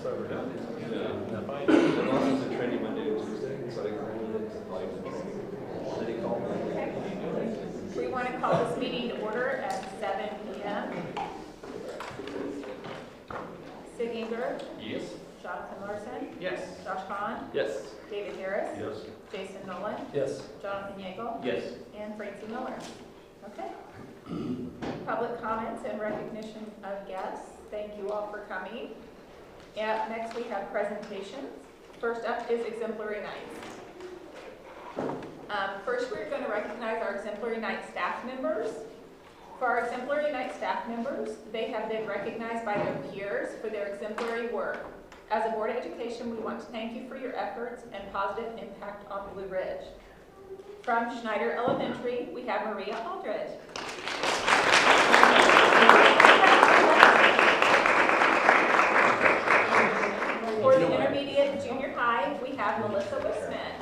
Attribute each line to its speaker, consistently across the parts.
Speaker 1: That's why we're doing it.
Speaker 2: Yeah.
Speaker 1: Fine. And also it's a training Monday and Tuesday, so I applied for training. Then he called me.
Speaker 3: Okay. We want to call this meeting to order at 7 p.m. Sig Inger,
Speaker 2: Yes.
Speaker 3: Jonathan Larson,
Speaker 2: Yes.
Speaker 3: Josh Kahn,
Speaker 2: Yes.
Speaker 3: David Harris,
Speaker 1: Yes.
Speaker 3: Jason Nolan,
Speaker 1: Yes.
Speaker 3: Jonathan Yeagle,
Speaker 2: Yes.
Speaker 3: and Francie Miller. Okay. Public comments and recognition of guests. Thank you all for coming. And next we have presentations. First up is Exemplary Nights. First we're going to recognize our Exemplary Night staff members. For our Exemplary Night staff members, they have been recognized by their peers for their exemplary work. As a Board of Education, we want to thank you for your efforts and positive impact on Blue Ridge. From Schneider Elementary, we have Maria Aldridge. For the intermediate and junior high, we have Melissa Wisman.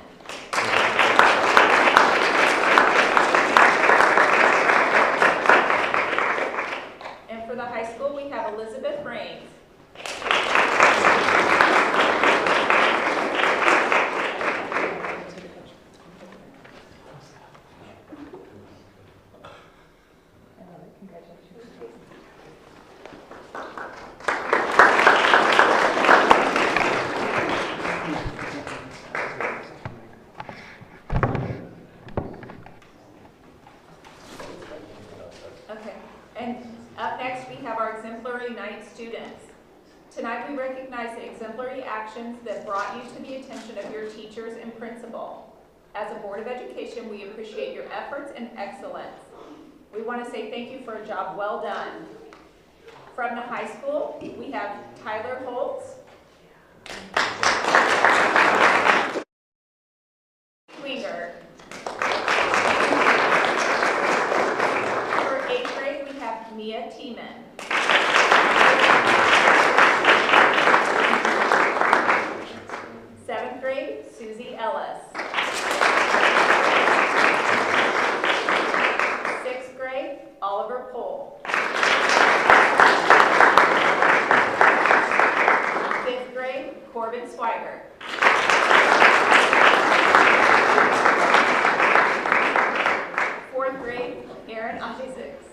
Speaker 3: And for the high school, we have Elizabeth Raines. Okay, and up next we have our Exemplary Night students. Tonight we recognize the exemplary actions that brought you to the attention of your teachers and principal. As a Board of Education, we appreciate your efforts and excellence. We want to say thank you for a job well done. From the high school, we have Tyler Holtz, Winger. For 8th grade, we have Mia Tiemann. 7th grade, Susie Ellis. 6th grade, Oliver Pohl. 5th grade, Corbin Swigert. 4th grade, Aaron Isaacs.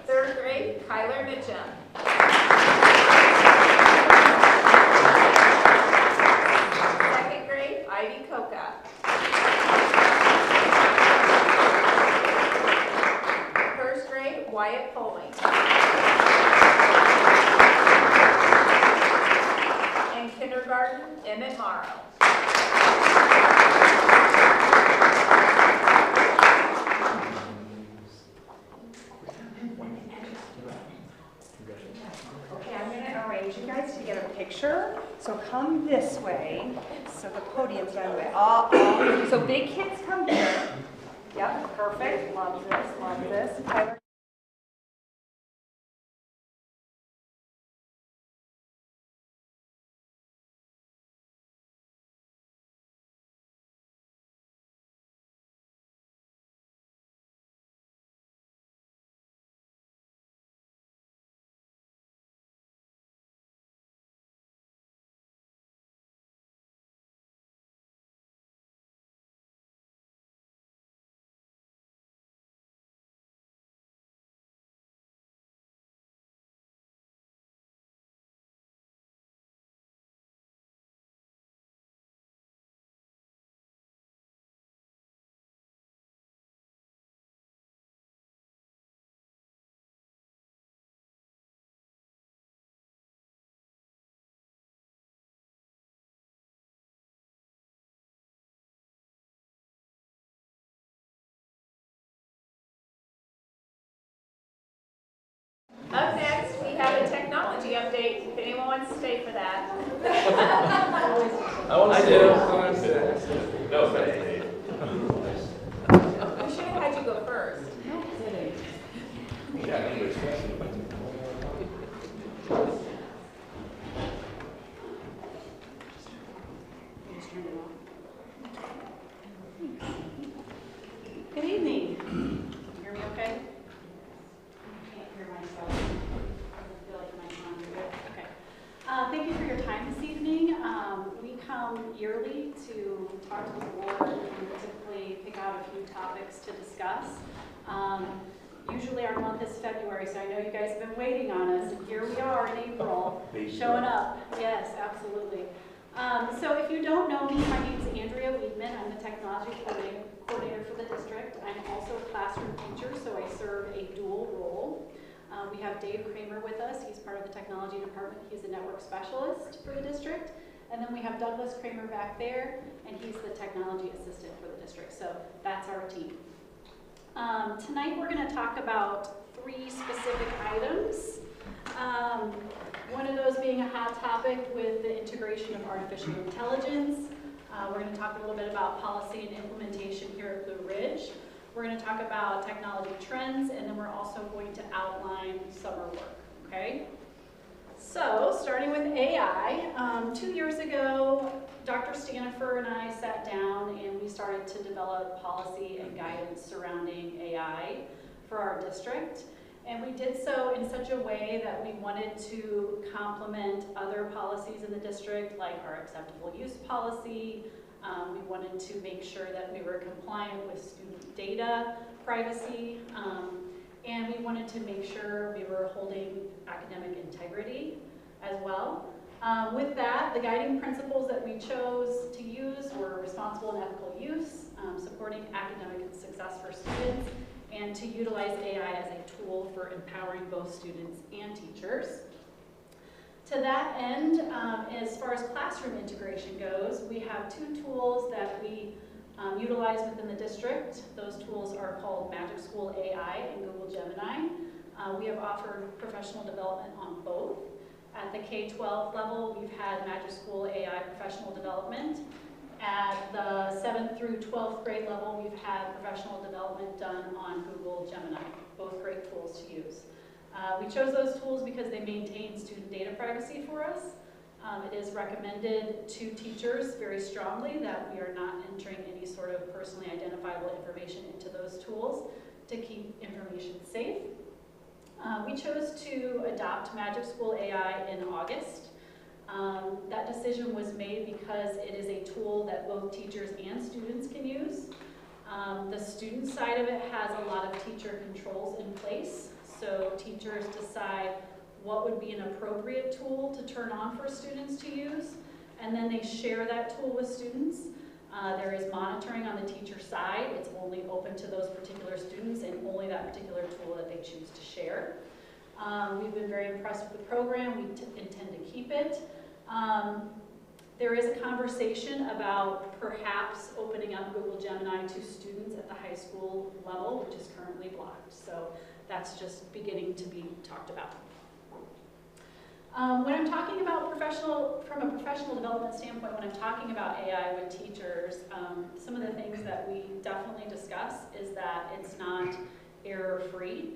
Speaker 3: Third grade, Kyler Mitchum. Second grade, Ivy Coca. First grade, Wyatt Poling. And kindergarten, Emmett Morrow.
Speaker 4: Okay, I'm going to arrange you guys to get a picture. So come this way. So the podium's down the way. So big kids come here. Yep, perfect. Love this, love this. Tyler.
Speaker 3: Up next, we have a technology update, if anyone wants to stay for that.
Speaker 2: I want to do. No offense, Dave.
Speaker 3: We should have had you go first.
Speaker 2: Yeah, English.
Speaker 5: discuss. Usually our month is February, so I know you guys have been waiting on us, and here we are in April, showing up. Yes, absolutely. So if you don't know me, my name is Andrea Weedman. I'm the technology coordinator for the district. I'm also a classroom teacher, so I serve a dual role. We have Dave Kramer with us. He's part of the technology department. He's a network specialist for the district. And then we have Douglas Kramer back there, and he's the technology assistant for the district. So that's our team. Tonight we're going to talk about 3 specific items. One of those being a hot topic with the integration of artificial intelligence. We're going to talk a little bit about policy and implementation here at Blue Ridge. We're going to talk about technology trends, and then we're also going to outline summer work, okay? So, starting with AI, 2 years ago, Dr. Stanifer and I sat down and we started to develop policy and guidance surrounding AI for our district. And we did so in such a way that we wanted to complement other policies in the district, like our acceptable use policy. We wanted to make sure that we were compliant with student data privacy, and we wanted to make sure we were holding academic integrity as well. With that, the guiding principles that we chose to use were responsible and ethical use, supporting academic success for students, and to utilize AI as a tool for empowering both students and teachers. To that end, as far as classroom integration goes, we have 2 tools that we utilize within the district. Those tools are called Magic School AI and Google Gemini. We have offered professional development on both. At the K-12 level, we've had Magic School AI professional development. At the 7th through 12th grade level, we've had professional development done on Google Gemini, both great tools to use. We chose those tools because they maintain student data privacy for us. It is recommended to teachers very strongly that we are not entering any sort of personally identifiable information into those tools to keep information safe. We chose to adopt Magic School AI in August. That decision was made because it is a tool that both teachers and students can use. The student side of it has a lot of teacher controls in place, so teachers decide what would be an appropriate tool to turn on for students to use, and then they share that tool with students. There is monitoring on the teacher side. It's only open to those particular students and only that particular tool that they choose to share. We've been very impressed with the program. We intend to keep it. There is a conversation about perhaps opening up Google Gemini to students at the high school level, which is currently blocked. So that's just beginning to be talked about. When I'm talking about from a professional development standpoint, when I'm talking about AI with teachers, some of the things that we definitely discuss is that it's not error-free.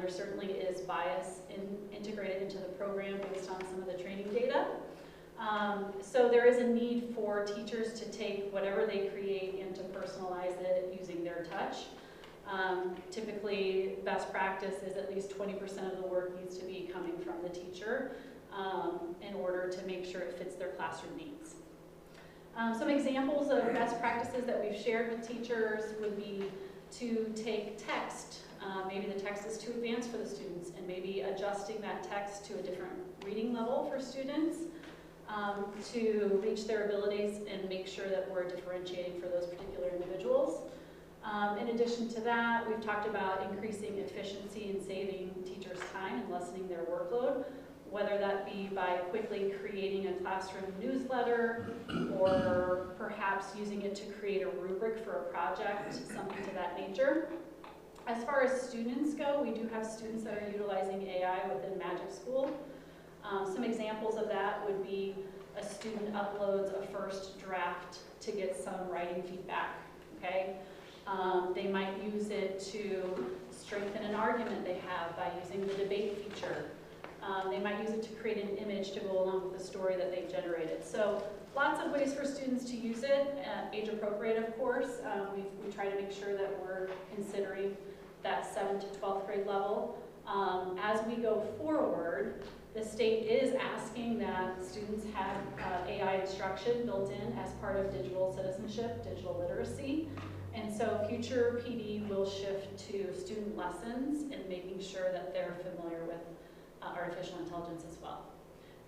Speaker 5: There certainly is bias integrated into the program based on some of the training data. So there is a need for teachers to take whatever they create and to personalize it using their touch. Typically, best practice is at least 20% of the work needs to be coming from the teacher in order to make sure it fits their classroom needs. Some examples of best practices that we've shared with teachers would be to take text. Maybe the text is too advanced for the students, and maybe adjusting that text to a different reading level for students to reach their abilities and make sure that we're differentiating for those particular individuals. In addition to that, we've talked about increasing efficiency and saving teachers' time and lessening their workload, whether that be by quickly creating a classroom newsletter or perhaps using it to create a rubric for a project, something to that nature. As far as students go, we do have students that are utilizing AI within Magic School. Some examples of that would be a student uploads a first draft to get some writing feedback, okay? They might use it to strengthen an argument they have by using the debate feature. They might use it to create an image to go along with the story that they've generated. So lots of ways for students to use it, age appropriate of course. We try to make sure that we're considering that 7th to 12th grade level. As we go forward, the state is asking that students have AI instruction built in as part of digital citizenship, digital literacy. And so future PD will shift to student lessons and making sure that they're familiar with artificial intelligence as well.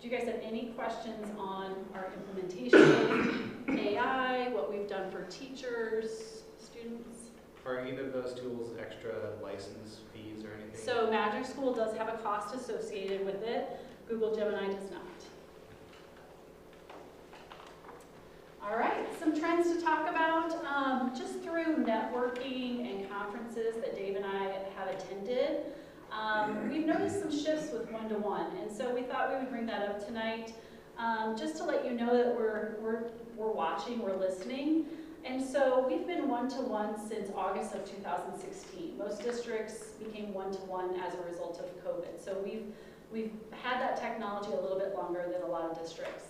Speaker 5: Do you guys have any questions on our implementation of AI, what we've done for teachers, students?
Speaker 6: Are either of those tools extra license fees or anything?
Speaker 5: So Magic School does have a cost associated with it. Google Gemini does not. All right, some trends to talk about. Just through networking and conferences that Dave and I have attended, we've noticed some shifts with one-to-one, and so we thought we would bring that up tonight, just to let you know that we're watching, we're listening. And so we've been one-to-one since August of 2016. Most districts became one-to-one as a result of COVID. So we've had that technology a little bit longer than a lot of districts.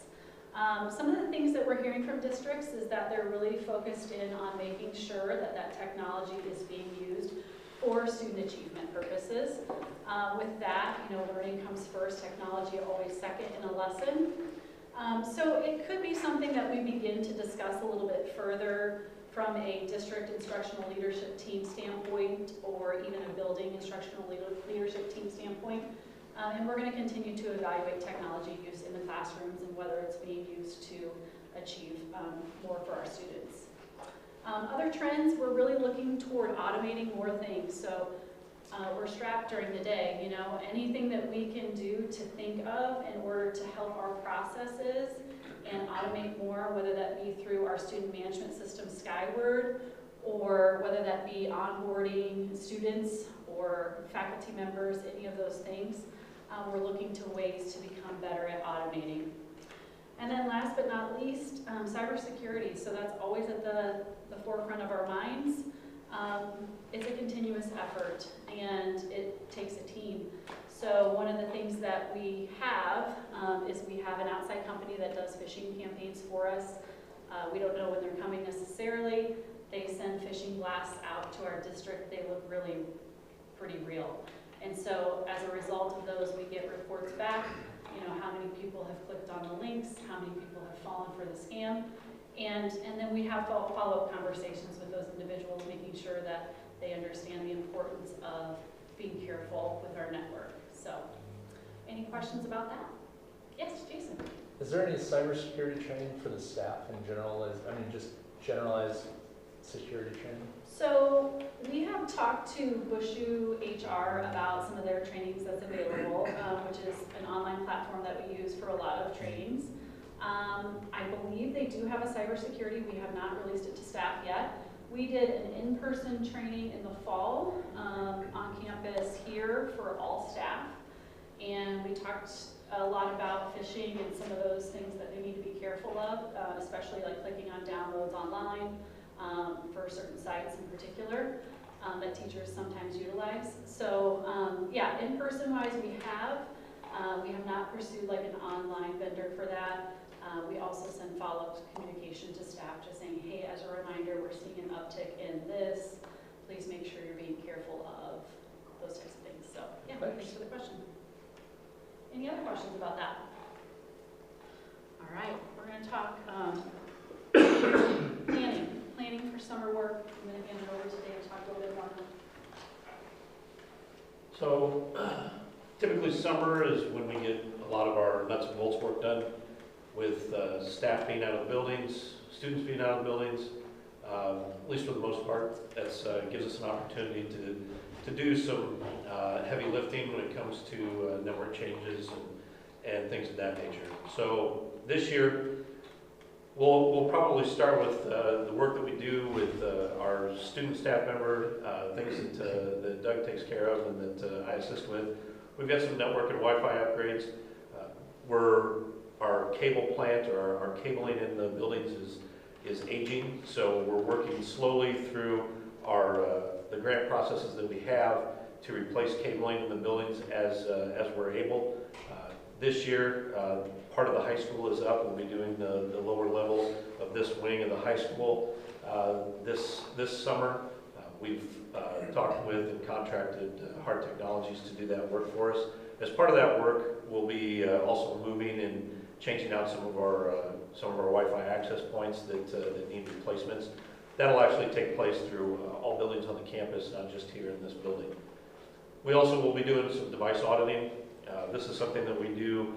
Speaker 5: Some of the things that we're hearing from districts is that they're really focused in on making sure that that technology is being used for student achievement purposes. With that, learning comes first, technology always second in a lesson. So it could be something that we begin to discuss a little bit further from a district instructional leadership team standpoint, or even a building instructional leadership team standpoint. And we're going to continue to evaluate technology use in the classrooms and whether it's being used to achieve more for our students. Other trends, we're really looking toward automating more things. So we're strapped during the day, anything that we can do to think of in order to help our processes and automate more, whether that be through our student management system Skyward, or whether that be onboarding students or faculty members, any of those things. We're looking to ways to become better at automating. And then last but not least, cybersecurity. So that's always at the forefront of our minds. It's a continuous effort, and it takes a team. So one of the things that we have is we have an outside company that does phishing campaigns for us. We don't know when they're coming necessarily. They send phishing blasts out to our district. They look really pretty real. And so as a result of those, we get reports back, how many people have clicked on the links, how many people have fallen for the scam. And then we have follow-up conversations with those individuals, making sure that they understand the importance of being careful with our network. So, any questions about that? Yes, Jason.
Speaker 7: Is there any cybersecurity training for the staff in general? Just generalized security training?
Speaker 5: So we have talked to Bushu HR about some of their trainings that's available, which is an online platform that we use for a lot of trainings. I believe they do have a cybersecurity. We have not released it to staff yet. We did an in-person training in the fall on campus here for all staff. And we talked a lot about phishing and some of those things that they need to be careful of, especially like clicking on downloads online for certain sites in particular that teachers sometimes utilize. So yeah, in-person wise we have not pursued like an online vendor for that. We also send follow-up communication to staff just saying, hey, as a reminder, we're seeing an uptick in this. Please make sure you're being careful of those types of things. So yeah, thanks for the question. Any other questions about that? All right, we're going to talk planning for summer work. I'm going to hand it over to Dave to talk a little bit more.
Speaker 2: So typically summer is when we get a lot of our nuts and bolts work done, with staff being out of the buildings, students being out of the buildings, at least for the most part. That gives us an opportunity to do some heavy lifting when it comes to network changes and things of that nature. So this year, we'll probably start with the work that we do with our student staff member, things that Doug takes care of and that I assist with. We've got some network and Wi-Fi upgrades. Our cable plant, or our cabling in the buildings is aging, so we're working slowly through the grant processes that we have to replace cabling in the buildings as we're able. This year, part of the high school is up. We'll be doing the lower level of this wing of the high school this summer. We've talked with and contracted Hard Technologies to do that work for us. As part of that work, we'll be also moving and changing out some of our Wi-Fi access points that need replacements. That'll actually take place through all buildings on the campus, not just here in this building. We also will be doing some device auditing. This is something that we do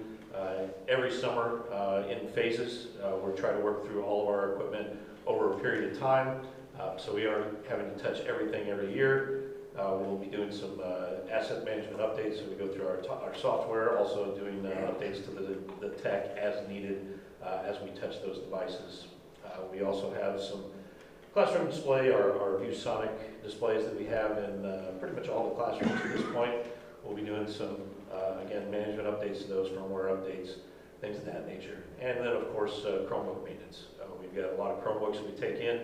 Speaker 2: every summer in phases. We're trying to work through all of our equipment over a period of time. So we are having to touch everything every year. We'll be doing some asset management updates, so we go through our software, also doing updates to the tech as needed as we touch those devices. We also have some classroom display, our ViewSonic displays that we have in pretty much all the classrooms at this point. We'll be doing some, again, management updates to those, firmware updates, things of that nature. And then, of course, Chromebook maintenance. We've got a lot of Chromebooks we take in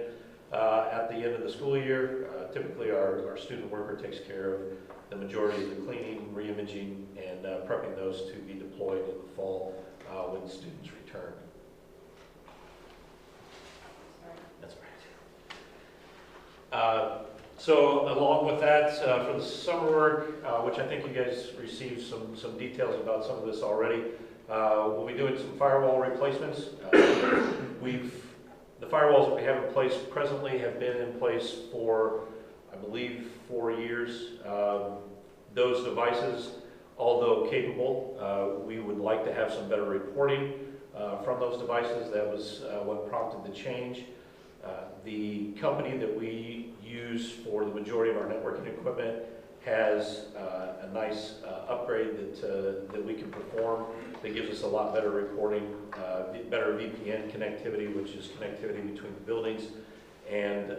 Speaker 2: at the end of the school year. Typically, our student worker takes care of the majority of the cleaning, re-imaging, and prepping those to be deployed in the fall when students return. That's right. So along with that, for the summer work, which I think you guys received some details about some of this already, we'll be doing some firewall replacements. The firewalls that we have in place presently have been in place for, I believe, 4 years. Those devices, although capable, we would like to have some better reporting from those devices. That was what prompted the change. The company that we use for the majority of our networking equipment has a nice upgrade that we can perform that gives us a lot better reporting, better VPN connectivity, which is connectivity between the buildings, and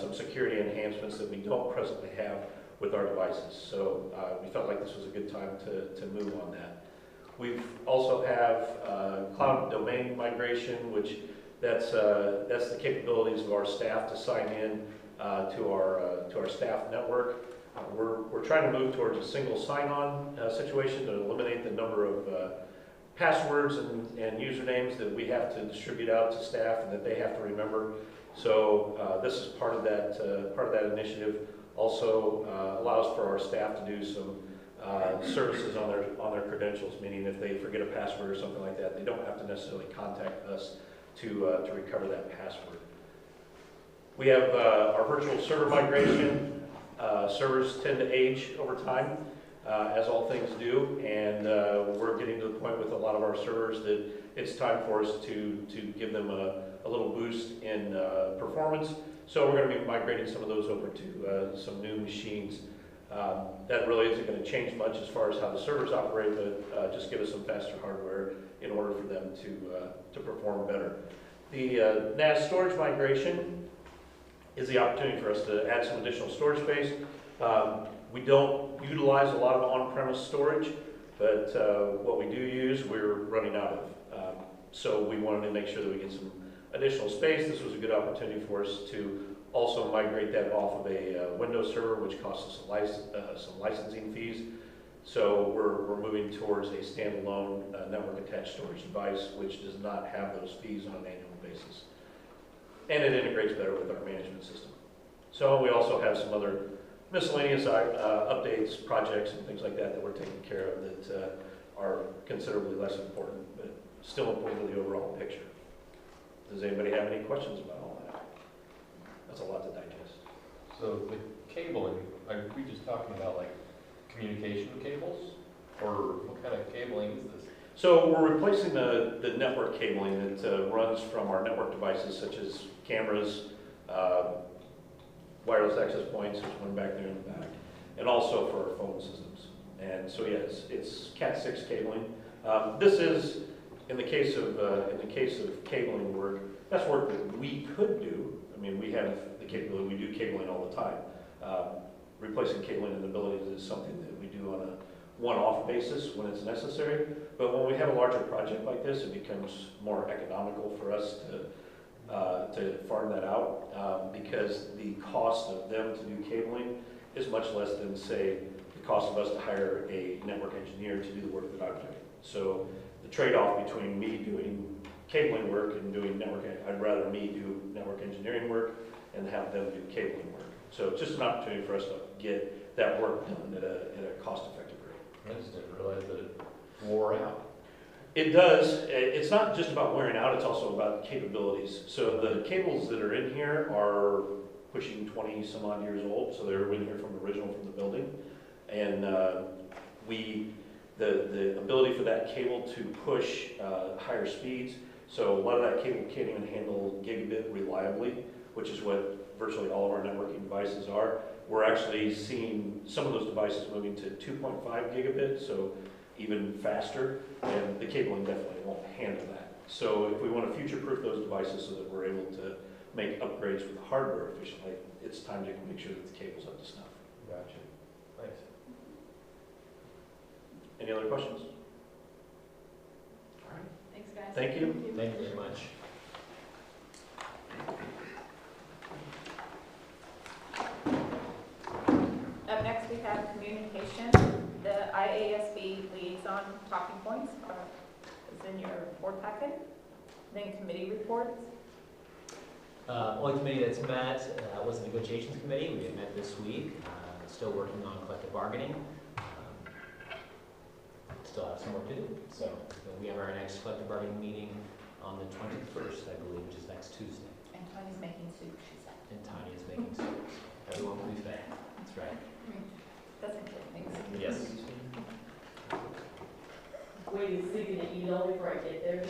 Speaker 2: some security enhancements that we don't presently have with our devices. So we felt like this was a good time to move on that. We also have cloud domain migration, which that's the capabilities of our staff to sign in to our staff network. We're trying to move towards a single sign-on situation to eliminate the number of passwords and usernames that we have to distribute out to staff and that they have to remember. So this is part of that initiative. Also allows for our staff to do some services on their credentials, meaning if they forget a password or something like that, they don't have to necessarily contact us to recover that password. We have our virtual server migration. Servers tend to age over time, as all things do, and we're getting to the point with a lot of our servers that it's time for us to give them a little boost in performance. So we're going to be migrating some of those over to some new machines. That really isn't going to change much as far as how the servers operate, but just give us some faster hardware in order for them to perform better. The NAS storage migration is the opportunity for us to add some additional storage space. We don't utilize a lot of on-premise storage, but what we do use, we're running out of. So we wanted to make sure that we get some additional space. This was a good opportunity for us to also migrate that off of a Windows server, which costs us some licensing fees. So we're moving towards a standalone network attached storage device, which does not have those fees on an annual basis. And it integrates better with our management system. So we also have some other miscellaneous updates, projects, and things like that we're taking care of that are considerably less important, but still important to the overall picture. Does anybody have any questions about all that? That's a lot to digest.
Speaker 8: So the cabling, are we just talking about like communication cables? Or what kind of cabling is this?
Speaker 2: So we're replacing the network cabling that runs from our network devices such as cameras, wireless access points, there's one back there in the back, and also for our phone systems. And so yeah, it's Cat 6 cabling. This is, in the case of cabling work, that's work that we could do. I mean, we have the capability, we do cabling all the time. Replacing cabling in the buildings is something that we do on a one-off basis when it's necessary. But when we have a larger project like this, it becomes more economical for us to farm that out because the cost of them to do cabling is much less than, say, the cost of us to hire a network engineer to do the work that I'm doing. So the trade-off between me doing cabling work and doing network, I'd rather me do network engineering work and have them do cabling work. So it's just an opportunity for us to get that work done at a cost-effective rate.
Speaker 8: I just didn't realize that it wore out.
Speaker 2: It does. It's not just about wearing out, it's also about capabilities. So the cables that are in here are pushing 20 some odd years old, so they're in here from the building. And the ability for that cable to push higher speeds, so a lot of that cable can't even handle gigabit reliably, which is what virtually all of our networking devices are. We're actually seeing some of those devices moving to 2.5 gigabit, so even faster, and the cabling definitely won't handle that. So if we want to future-proof those devices so that we're able to make upgrades with hardware efficiently, it's time to make sure that the cable's up to snuff.
Speaker 8: Gotcha. Thanks.
Speaker 2: Any other questions? All right.
Speaker 5: Thanks, guys.
Speaker 2: Thank you.
Speaker 9: Thank you very much.
Speaker 3: Up next, we have communication. The IASB liaison talking points is in your board packet. Then committee reports.
Speaker 9: Only committee that's met was the negotiations committee. We had met this week. Still working on collective bargaining. Still have some work to do. So we have our next collective bargaining meeting on the 21st, I believe, which is next Tuesday.
Speaker 3: And Tony's making soup, she said.
Speaker 9: And Tanya is making soup. Everyone will be fed. That's right.
Speaker 3: Doesn't kill things.
Speaker 9: Yes.
Speaker 10: Wait, so you're gonna eat all before I get there?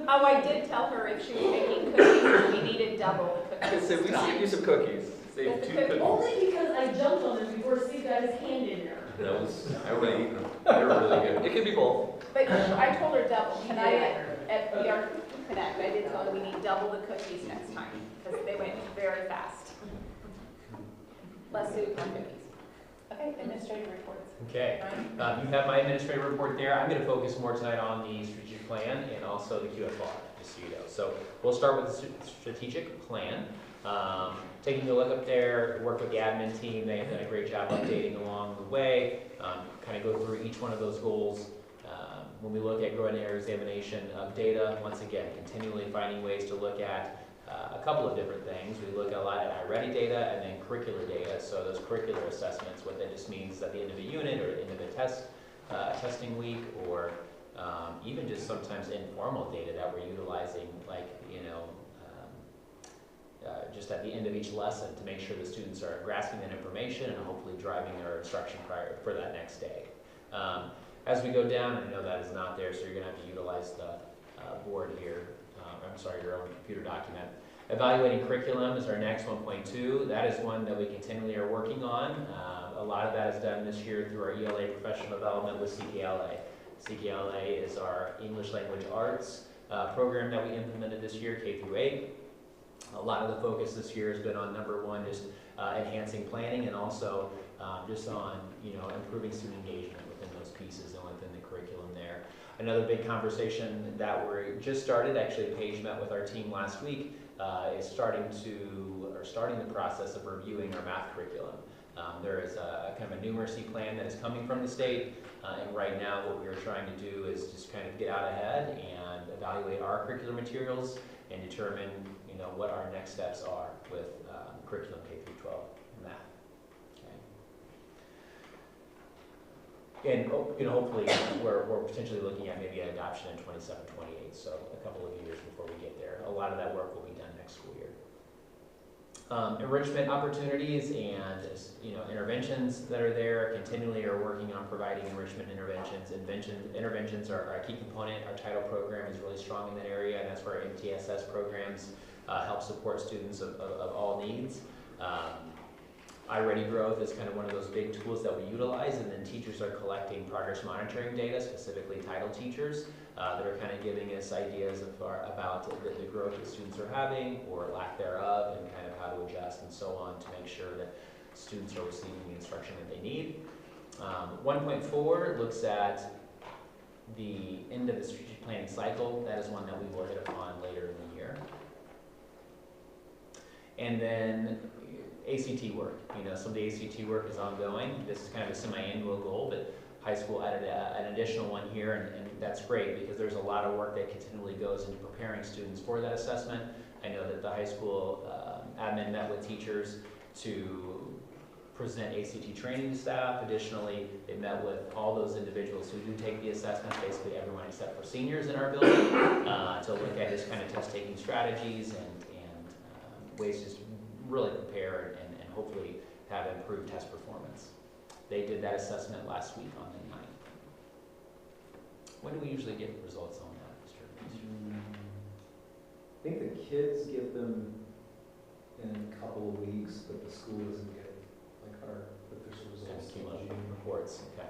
Speaker 3: Oh, I did tell her if she was making cookies, we needed double the cookies.
Speaker 1: So we saved you some cookies. Saved
Speaker 3: That's
Speaker 1: 2
Speaker 3: okay.
Speaker 1: cookies.
Speaker 10: Only because I jumped on them before Steve got his hand in there.
Speaker 1: That was, I would have eaten them. They were really good. It could be both.
Speaker 3: But I told her double. Can I,
Speaker 10: Yeah.
Speaker 3: at PR Connect, I did tell her we need double the cookies next time, because they went very fast. Less soup, more cookies. Okay, administrative reports.
Speaker 9: Okay.
Speaker 3: Ryan?
Speaker 9: You have my administrative report there. I'm going to focus more tonight on the strategic plan and also the QFR, just so you know. So we'll start with the strategic plan. Taking a look up there, work with the admin team. They have done a great job updating along the way. Kind of go through each one of those goals. When we look at growing air examination of data, once again, continually finding ways to look at a couple of different things. We look a lot at iReady data and then curricular data. So those curricular assessments, what that just means is at the end of a unit or end of a testing week, or even just sometimes informal data that we're utilizing, like, just at the end of each lesson to make sure the students are grasping that information and hopefully driving their instruction prior for that next day. As we go down, I know that is not there, so you're going to have to utilize the board here. Your own computer document. Evaluating curriculum is our next 1.2. That is one that we continually are working on. A lot of that is done this year through our ELA professional development with CKLA. CKLA is our English language arts program that we implemented this year, K through 8. A lot of the focus this year has been on number one, just enhancing planning, and also just on improving student engagement within those pieces and within the curriculum there. Another big conversation that we just started, actually Paige met with our team last week, is starting the process of reviewing our math curriculum. There is a kind of a numeracy plan that is coming from the state, and right now what we are trying to do is just kind of get out ahead and evaluate our curricular materials and determine what our next steps are with curriculum K through 12 math. And hopefully we're potentially looking at maybe an adoption in 27, 28, so a couple of years before we get there. A lot of that work will be done next school year. Enrichment opportunities and interventions that are there, continually are working on providing enrichment interventions. Interventions are a key component. Our title program is really strong in that area, and that's where our MTSS programs help support students of all needs. iReady Growth is kind of one of those big tools that we utilize, and then teachers are collecting progress monitoring data, specifically title teachers, that are kind of giving us ideas about the growth that students are having or lack thereof, and kind of how to adjust and so on to make sure that students are receiving the instruction that they need. 1.4 looks at the end of the strategic planning cycle. That is one that we will hit upon later in the year. And then ACT work. Some of the ACT work is ongoing. This is kind of a semi-annual goal, but high school added an additional one here, and that's great because there's a lot of work that continually goes into preparing students for that assessment. I know that the high school admin met with teachers to present ACT training to staff. Additionally, it met with all those individuals who do take the assessment, basically everyone except for seniors in our building, to look at just kind of test-taking strategies and ways to just really prepare and hopefully have improved test performance. They did that assessment last week on the 9th. When do we usually get results on that, Mr.
Speaker 1: I think the kids get them in a couple of weeks, but the school doesn't get like our official results.
Speaker 9: Reports, okay.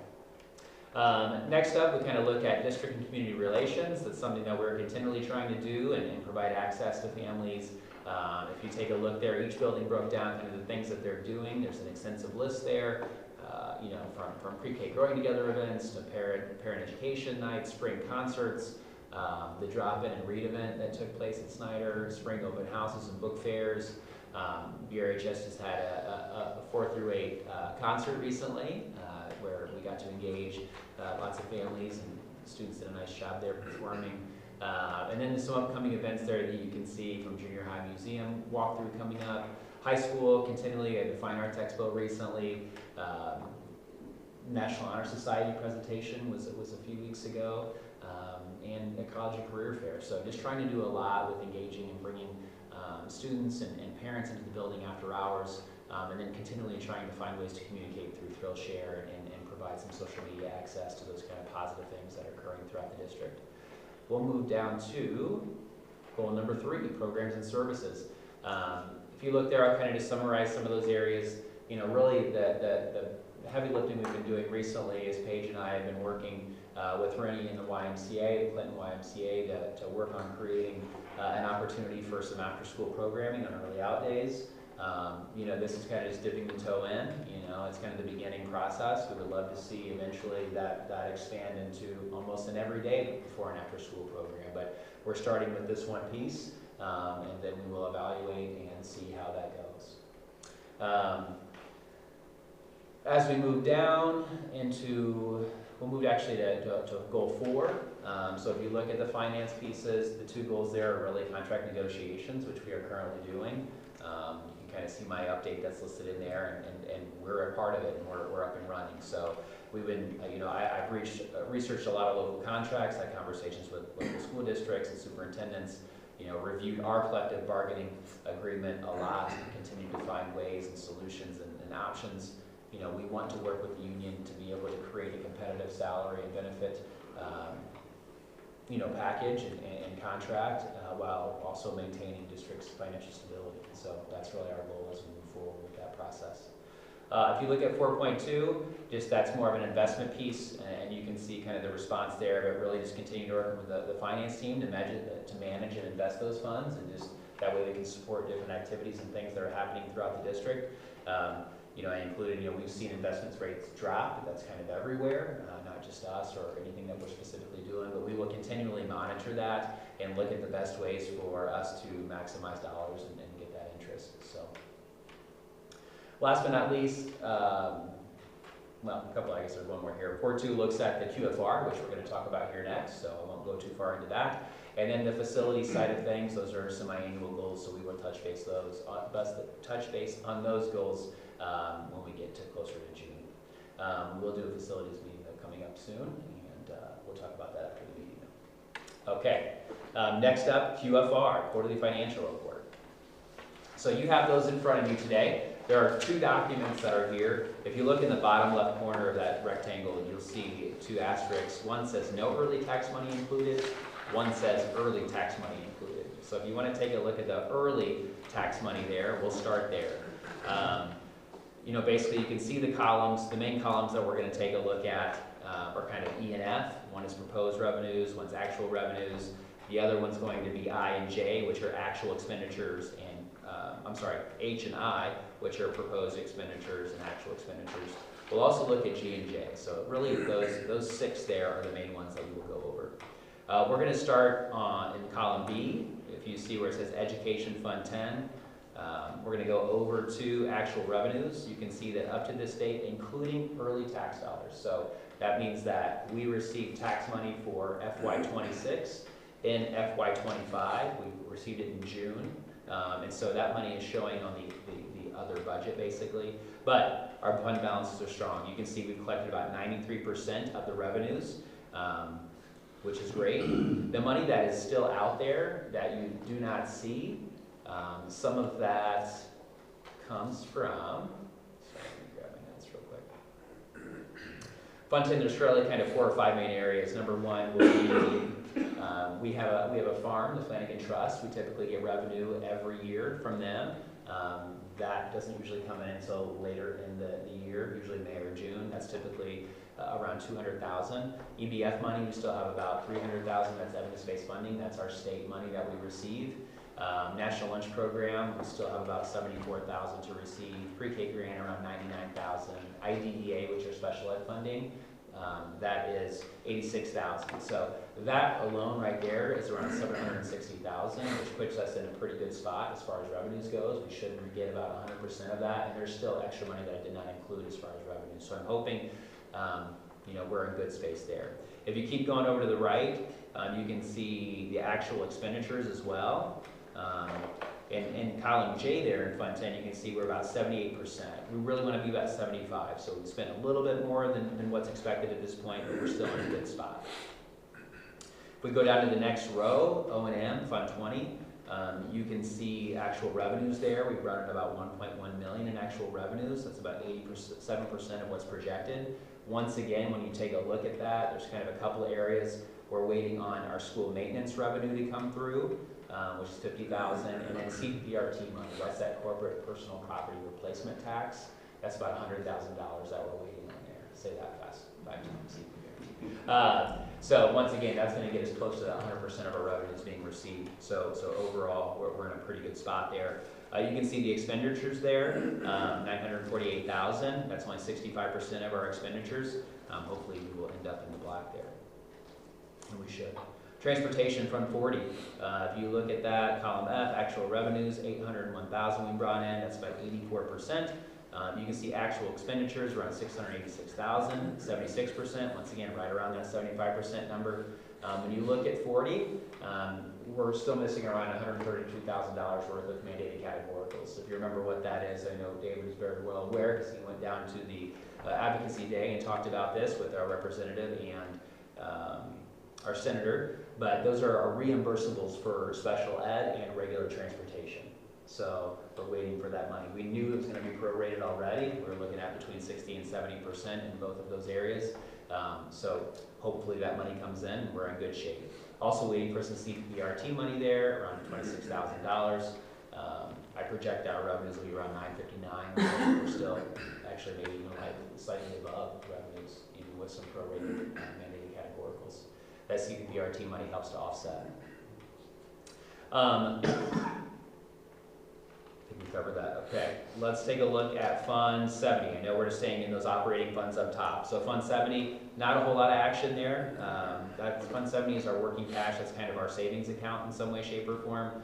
Speaker 9: Next up, we kind of look at district and community relations. That's something that we're continually trying to do and provide access to families. If you take a look there, each building broke down kind of the things that they're doing. There's an extensive list there, you know, from pre-K growing together events to parent education nights, spring concerts, the drop-in and read event that took place at Snyder, spring open houses and book fairs. BRHS just had a 4 through 8 concert recently where we got to engage lots of families, and students did a nice job there performing. And then there's some upcoming events there that you can see, from junior high museum walkthrough coming up, high school continually at the Fine Arts Expo recently, National Honor Society presentation was a few weeks ago, and a college and career fair. So just trying to do a lot with engaging and bringing students and parents into the building after hours, and then continually trying to find ways to communicate through Thrillshare and provide some social media access to those kind of positive things that are occurring throughout the district. We'll move down to goal number 3, programs and services. If you look there, I'll kind of just summarize some of those areas. You know, really the heavy lifting we've been doing recently is Paige and I have been working with Rennie and the YMCA, the Clinton YMCA, to work on creating an opportunity for some after-school programming on early out days. You know, this is kind of just dipping the toe in. You know, it's kind of the beginning process. We would love to see eventually that expand into almost an everyday before and after school program. But we're starting with this one piece, and then we will evaluate and see how that goes. As we move down into, we'll move actually to goal 4. So if you look at the finance pieces, the 2 goals there are really contract negotiations, which we are currently doing. You can kind of see my update that's listed in there, and we're a part of it, and we're up and running. So we've been, you know, I've researched a lot of local contracts, had conversations with local school districts and superintendents, you know, reviewed our collective bargaining agreement a lot, and continue to find ways and solutions and options. You know, we want to work with the union to be able to create a competitive salary and benefit, you know, package and contract, while also maintaining district's financial stability. So that's really our goal as we move forward with that process. If you look at 4.2, just that's more of an investment piece, and you can see kind of the response there, but really just continue to work with the finance team to manage and invest those funds, and just that way they can support different activities and things that are happening throughout the district. You know, I included, you know, we've seen investments rates drop, but that's kind of everywhere, not just us or anything that we're specifically doing, but we will continually monitor that and look at the best ways for us to maximize dollars and get that interest. So, last but not least, well, a couple, I guess there's one more here. Report 2 looks at the QFR, which we're going to talk about here next, so I won't go too far into that. And then the facility side of things, those are semi-annual goals, so we will touch base on those goals when we get to closer to June. We'll do a facilities meeting coming up soon, and we'll talk about that after the meeting. Okay, next up, QFR, Quarterly Financial Report. So you have those in front of you today. There are 2 documents that are here. If you look in the bottom left corner of that rectangle, you'll see 2 asterisks. One says no early tax money included. One says early tax money included. So if you want to take a look at the early tax money there, we'll start there. You know, basically you can see the columns. The main columns that we're going to take a look at are kind of E and F. One is proposed revenues, one's actual revenues. The other one's going to be I and J, which are actual expenditures, and H and I, which are proposed expenditures and actual expenditures. We'll also look at G and J. So really those 6 there are the main ones that we will go over. We're going to start in column B. If you see where it says Education Fund 10, we're going to go over to actual revenues. You can see that up to this date, including early tax dollars. So that means that we received tax money for FY26 in FY25. We received it in June. And so that money is showing on the other budget, basically. But our fund balances are strong. You can see we've collected about 93% of the revenues, which is great. The money that is still out there that you do not see, some of that comes from, sorry, let me grab my notes real quick. Fund 10, there's really kind of 4 or 5 main areas. Number one will be, we have a farm, the Flanagan Trust. We typically get revenue every year from them. That doesn't usually come in until later in the year, usually May or June. That's typically around $200,000. EBF money, we still have about $300,000. That's evidence-based funding. That's our state money that we receive. National Lunch Program, we still have about $74,000 to receive. Pre-K grant around $99,000. IDEA, which are special ed funding, that is $86,000. So that alone right there is around $760,000, which puts us in a pretty good spot as far as revenues goes. We should get about 100% of that, and there's still extra money that I did not include as far as revenue. So I'm hoping, we're in good space there. If you keep going over to the right, you can see the actual expenditures as well. In column J there in Fund 10, you can see we're about 78%. We really want to be about 75, so we spent a little bit more than what's expected at this point, but we're still in a good spot. If we go down to the next row, O&M, Fund 20, you can see actual revenues there. We've run at about 1.1 million in actual revenues. That's about 87% of what's projected. Once again, when you take a look at that, there's kind of a couple of areas we're waiting on our school maintenance revenue to come through, which is $50,000, and then CPRT money. That's that corporate personal property replacement tax. That's about $100,000 that we're waiting on there. Say that fast, 5 times CPRT. So once again, that's going to get us close to 100% of our revenues being received. So overall, we're in a pretty good spot there. You can see the expenditures there, $948,000. That's only 65% of our expenditures. Hopefully, we will end up in the black there, and we should. Transportation Fund 40. If you look at that, column F, actual revenues, $801,000 we brought in. That's about 84%. You can see actual expenditures around $686,000, 76%. Once again, right around that 75% number. When you look at 40, we're still missing around $132,000 worth of mandated categoricals. If you remember what that is, I know David is very well aware because he went down to the advocacy day and talked about this with our representative and our senator. But those are our reimbursables for special ed and regular transportation. So we're waiting for that money. We knew it was going to be prorated already. We were looking at between 60 and 70% in both of those areas. So hopefully that money comes in. We're in good shape. Also waiting for some CPRT money there, around $26,000. I project our revenues will be around $959. We're still actually maybe even slightly above revenues, even with some prorated mandated categoricals. That CPRT money helps to offset. I think we covered that. Okay, let's take a look at Fund 70. I know we're staying in those operating funds up top. So Fund 70, not a whole lot of action there. Fund 70 is our working cash. That's kind of our savings account in some way, shape, or form.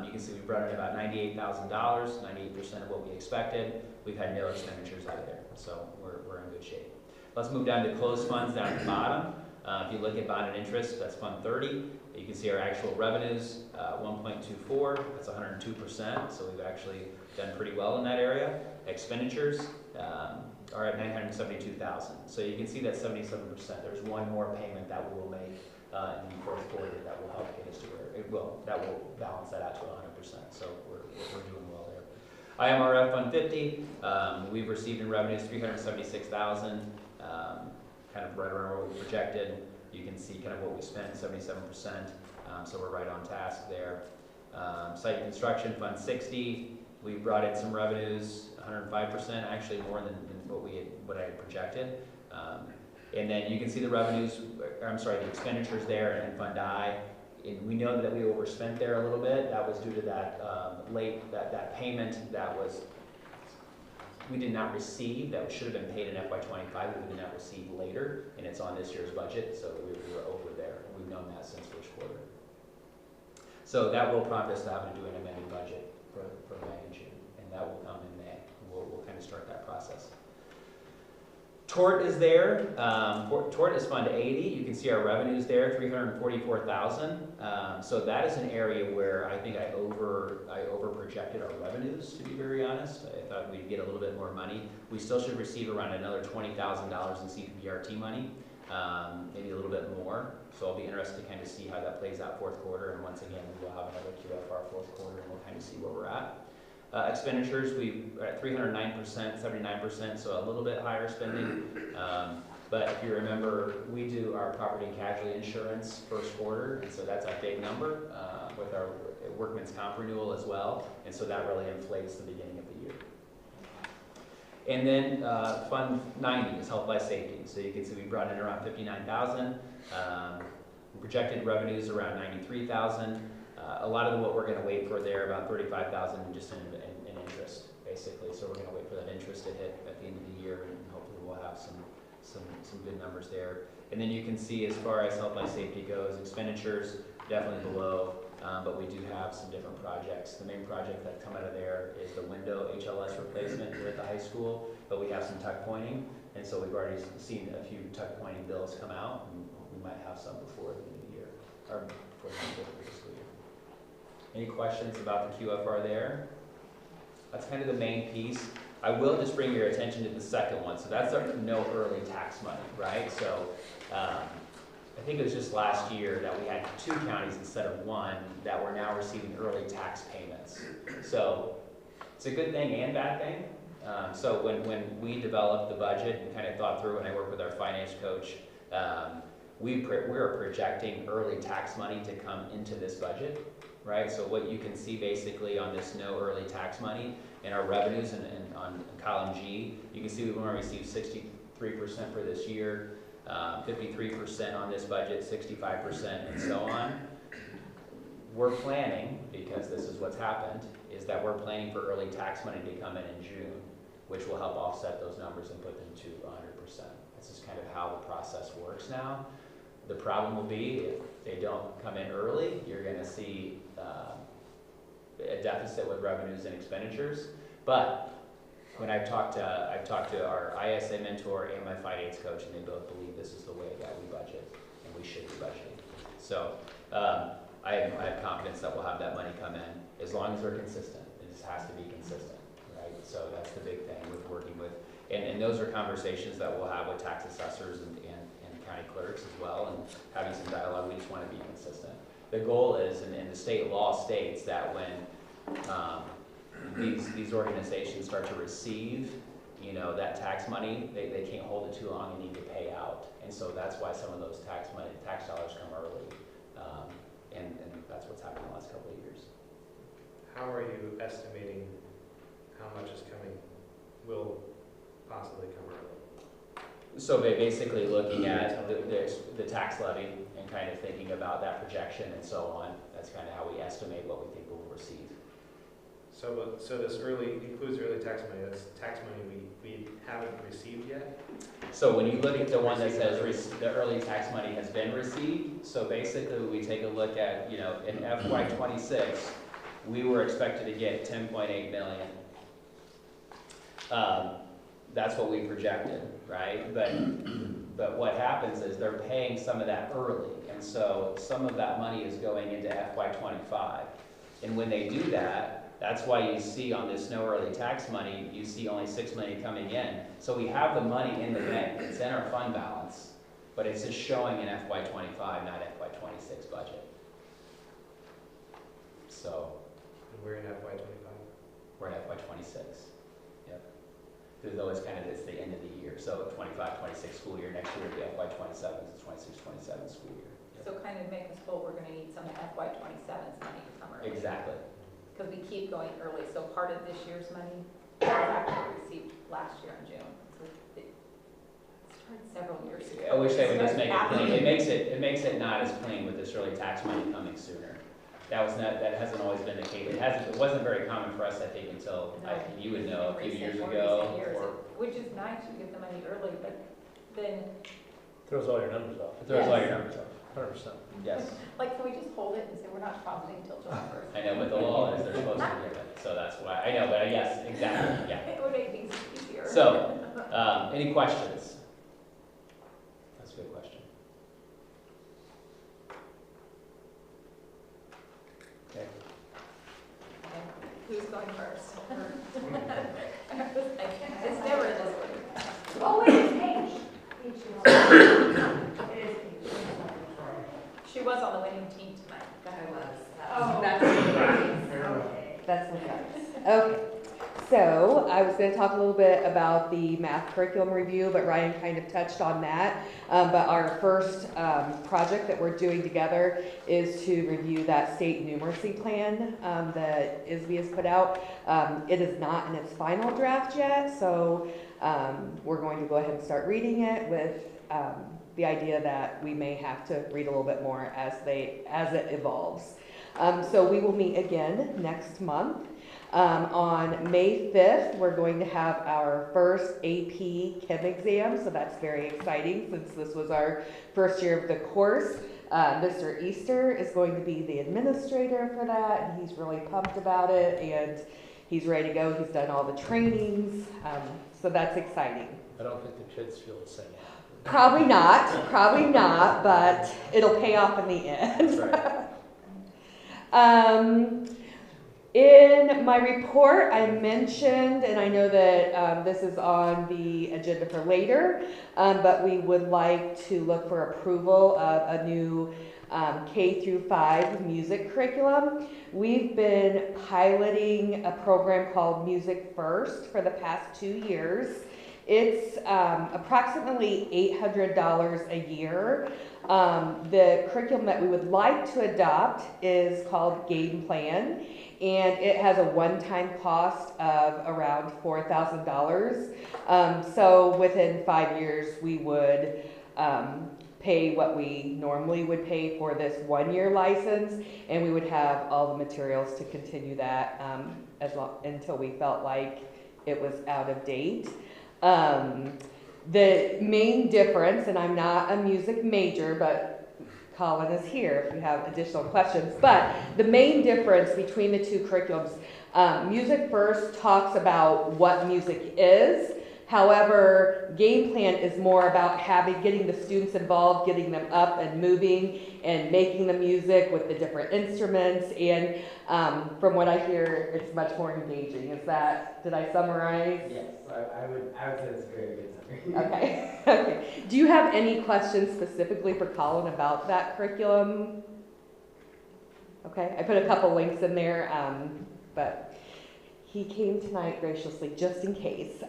Speaker 9: You can see we've run at about $98,000, 98% of what we expected. We've had no expenditures out of there, so we're in good shape. Let's move down to closed funds down at the bottom. If you look at bond and interest, that's Fund 30. You can see our actual revenues, 1.24, that's 102%, so we've actually done pretty well in that area. Expenditures are at $972,000. So you can see that 77%. There's one more payment that we will make in the fourth quarter that will help get us to where it will, that will balance that out to 100%. So we're doing well there. IMRF Fund 50, we've received in revenues $376,000. Kind of right around what we projected. You can see kind of what we spent, 77%, so we're right on task there. Site Construction Fund 60, we brought in some revenues, 105%, actually more than what I had projected. And then you can see the revenues, the expenditures there in Fund I. And we know that we overspent there a little bit. That was due to that that payment that we did not receive, that should have been paid in FY25, we did not receive later, and it's on this year's budget, so we were over there. We've known that since first quarter. So that will prompt us to have to do an amended budget for May and June, and that will come in May. We'll kind of start that process. Tort is there. Tort is Fund 80. You can see our revenues there, 344,000. So that is an area where I think I over projected our revenues, to be very honest. I thought we'd get a little bit more money. We still should receive around another $20,000 in CPRT money, maybe a little bit more. So I'll be interested to kind of see how that plays out fourth quarter. And once again, we will have another QFR fourth quarter, and we'll kind of see where we're at. Expenditures, we're at 309%, 79%, so a little bit higher spending. But if you remember, we do our property and casualty insurance first quarter, and so that's a big number with our workman's comp renewal as well, and so that really inflates the beginning of the year. And then Fund 90 is Health, Life, Safety. So you can see we brought in around 59,000. Projected revenues around 93,000. A lot of what we're going to wait for there, about 35,000 just in interest, basically. So we're going to wait for that interest to hit at the end of the year, and hopefully we'll have some good numbers there. And then you can see as far as Health, Life, Safety goes, expenditures definitely below, but we do have some different projects. The main project that come out of there is the window HLS replacement here at the high school, but we have some tuck pointing, and so we've already seen a few tuck pointing bills come out, and we might have some before the end of the year, or before the end of the fiscal year. Any questions about the QFR there? That's kind of the main piece. I will just bring your attention to the second one. So that's our no early tax money, right? So I think it was just last year that we had 2 counties instead of 1 that were now receiving early tax payments. So it's a good thing and bad thing. So when we developed the budget and kind of thought through, and I worked with our finance coach, we're projecting early tax money to come into this budget. Right, so what you can see basically on this no early tax money and our revenues and on column G, you can see we want to receive 63% for this year, 53% on this budget, 65%, and so on. We're planning, because this is what's happened, is that we're planning for early tax money to come in June, which will help offset those numbers and put them to 100%. That's just kind of how the process works now. The problem will be if they don't come in early, you're going to see a deficit with revenues and expenditures. But when I've talked to our ISA mentor and my finance coach, and they both believe this is the way that we budget, and we should be budgeting. So I have confidence that we'll have that money come in as long as we're consistent. It just has to be consistent, right? So that's the big thing with working with, and those are conversations that we'll have with tax assessors and county clerks as well, and having some dialogue. We just want to be consistent. The goal is, and the state law states that when these organizations start to receive, that tax money, they can't hold it too long and need to pay out. And so that's why some of those tax dollars come early, and that's what's happened the last couple of years.
Speaker 6: How are you estimating how much is coming, will possibly come early?
Speaker 9: So they're basically looking at the tax levy and kind of thinking about that projection and so on. That's kind of how we estimate what we think we'll receive.
Speaker 6: So this includes early tax money. That's tax money we haven't received yet?
Speaker 9: So when you look at the one that says the early tax money has been received, so basically we take a look at, in FY26, we were expected to get 10.8 million. That's what we projected, right? But what happens is they're paying some of that early, and so some of that money is going into FY25. And when they do that, that's why you see on this no early tax money, you see only 6 million coming in. So we have the money in the bank, it's in our fund balance, but it's just showing in FY25, not FY26 budget. So.
Speaker 6: And we're in FY25?
Speaker 9: We're in FY26. There's always it's the end of the year. So 25-26 school year, next year will be FY27, it's 26-27 school year. Yep.
Speaker 3: So kind of make us whole, we're gonna need some FY27's money to come early.
Speaker 9: Exactly.
Speaker 3: Because we keep going early, so part of this year's money was actually received last year in June. So it started several years ago.
Speaker 9: I wish they would just make it clean. It makes it not as clean with this early tax money coming sooner. That hasn't always been the case. It wasn't very common for us, I think, until you would know a few years ago.
Speaker 3: Which is nice, you get the money early, but then.
Speaker 7: Throws all your numbers off.
Speaker 9: It throws all your numbers off.
Speaker 7: 100%.
Speaker 9: Yes.
Speaker 3: Like, can we just hold it and say we're not depositing until July 1st?
Speaker 9: I know, but the law is they're supposed to give it. So that's why. I know, but yes, exactly. Yeah.
Speaker 3: It would make things easier.
Speaker 9: So, any questions?
Speaker 4: Oh, wait, it's Paige. Paige, it is Paige.
Speaker 3: She was on the winning team tonight. Go ahead.
Speaker 4: Oh,
Speaker 11: That's
Speaker 4: okay.
Speaker 11: That's what's up. Okay, so I was gonna talk a little bit about the math curriculum review, but Ryan kind of touched on that. But our first project that we're doing together is to review that state numeracy plan that ISB has put out. It is not in its final draft yet, so we're going to go ahead and start reading it with the idea that we may have to read a little bit more as it evolves. So we will meet again next month. On May 5th, we're going to have our first AP Chem exam, so that's very exciting since this was our first year of the course. Mr. Easter is going to be the administrator for that, and he's really pumped about it, and he's ready to go. He's done all the trainings, so that's exciting.
Speaker 7: I don't think the kids feel the same.
Speaker 11: Probably not, but it'll pay off in the end.
Speaker 7: Right.
Speaker 11: In my report, I mentioned, and I know that this is on the agenda for later, but we would like to look for approval of a new K through 5 music curriculum. We've been piloting a program called Music First for the past 2 years. It's approximately $800 a year. The curriculum that we would like to adopt is called Game Plan, and it has a one-time cost of around $4,000. So within 5 years, we would pay what we normally would pay for this 1-year license, and we would have all the materials to continue that until we felt like it was out of date. The main difference, and I'm not a music major, but Colin is here if you have additional questions, but the main difference between the two curriculums, Music First talks about what music is. However, Game Plan is more about getting the students involved, getting them up and moving and making the music with the different instruments. And from what I hear, it's much more engaging. Did I summarize?
Speaker 12: Yes, I would say it's a very good summary.
Speaker 11: Okay. Okay. Do you have any questions specifically for Colin about that curriculum? Okay, I put a couple links in there, but he came tonight graciously just in case.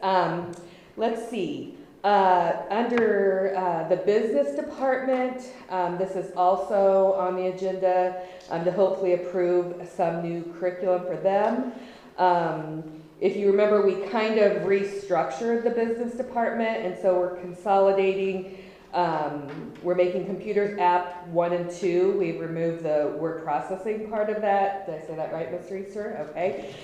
Speaker 11: Let's see. Under the business department, this is also on the agenda to hopefully approve some new curriculum for them. If you remember, we kind of restructured the business department, and so we're consolidating. We're making computers app 1 and 2. We've removed the word processing part of that. Did I say that right, Mr. Easter? Okay.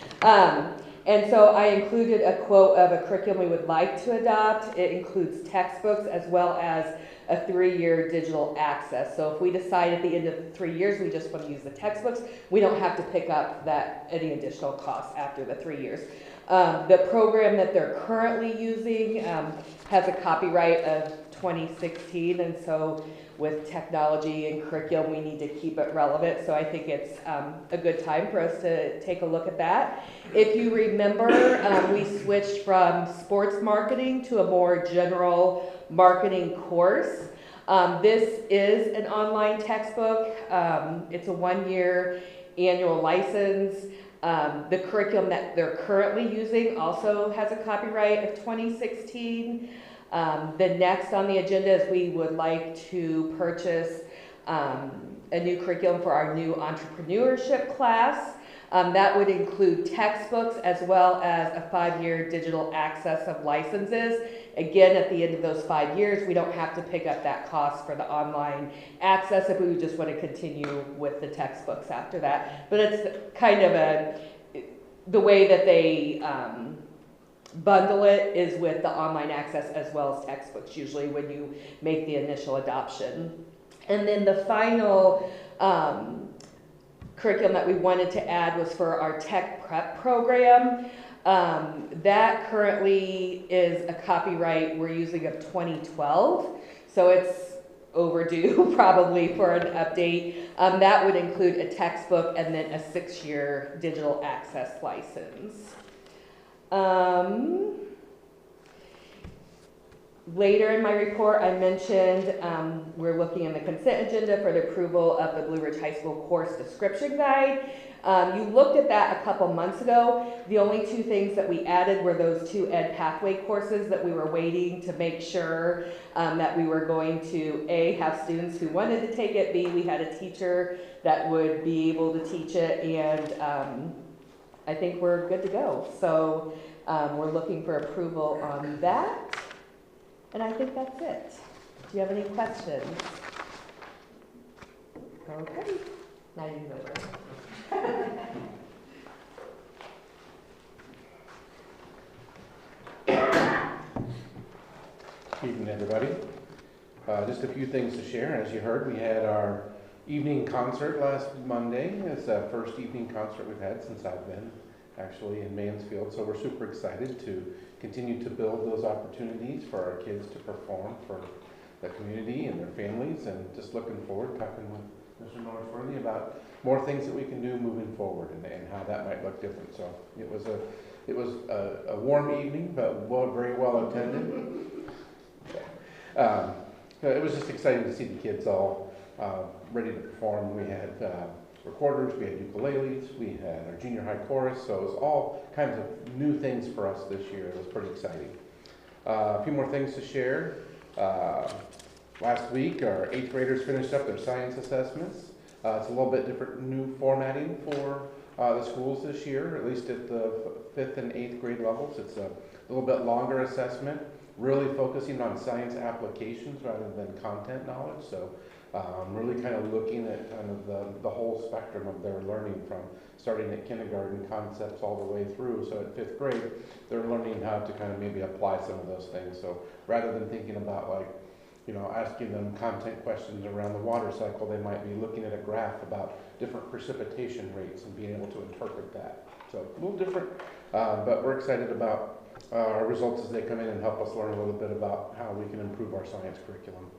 Speaker 11: And so I included a quote of a curriculum we would like to adopt. It includes textbooks as well as a 3-year digital access. So if we decide at the end of 3 years we just want to use the textbooks, we don't have to pick up any additional costs after the 3 years. The program that they're currently using has a copyright of 2016, and so with technology and curriculum, we need to keep it relevant. So I think it's a good time for us to take a look at that. If you remember, we switched from sports marketing to a more general marketing course. This is an online textbook. It's a 1-year annual license. The curriculum that they're currently using also has a copyright of 2016. The next on the agenda is we would like to purchase a new curriculum for our new entrepreneurship class. That would include textbooks as well as a 5-year digital access of licenses. Again, at the end of those 5 years, we don't have to pick up that cost for the online access if we just want to continue with the textbooks after that. But it's kind of the way that they bundle it is with the online access as well as textbooks, usually when you make the initial adoption. And then the final curriculum that we wanted to add was for our tech prep program. That currently is a copyright we're using of 2012, so it's overdue probably for an update. That would include a textbook and then a 6-year digital access license. Later in my report, I mentioned we're looking in the consent agenda for the approval of the Blue Ridge High School course description guide. You looked at that a couple months ago. The only two things that we added were those 2 Ed Pathway courses that we were waiting to make sure that we were going to A, have students who wanted to take it, B, we had a teacher that would be able to teach it, and I think we're good to go. So we're looking for approval on that, and I think that's it. Do you have any questions? Okay, now you can go over.
Speaker 13: Evening, everybody. Just a few things to share. As you heard, we had our evening concert last Monday. It's the first evening concert we've had since I've been actually in Mansfield. So we're super excited to continue to build those opportunities for our kids to perform for the community and their families, and just looking forward to talking with Mr. Norrisworthy about more things that we can do moving forward and how that might look different. So it was a warm evening, but very well attended. It was just exciting to see the kids all ready to perform. We had recorders, we had ukuleles, we had our junior high chorus, so it was all kinds of new things for us this year. It was pretty exciting. A few more things to share. Last week, our 8th graders finished up their science assessments. It's a little bit different new formatting for the schools this year, at least at the 5th and 8th grade levels. It's a little bit longer assessment, really focusing on science applications rather than content knowledge. So really kind of looking at kind of the whole spectrum of their learning, from starting at kindergarten concepts all the way through. So at 5th grade, they're learning how to kind of maybe apply some of those things. So rather than thinking about, like, you know, asking them content questions around the water cycle, they might be looking at a graph about different precipitation rates and being able to interpret that. So a little different, but we're excited about our results as they come in and help us learn a little bit about how we can improve our science curriculum.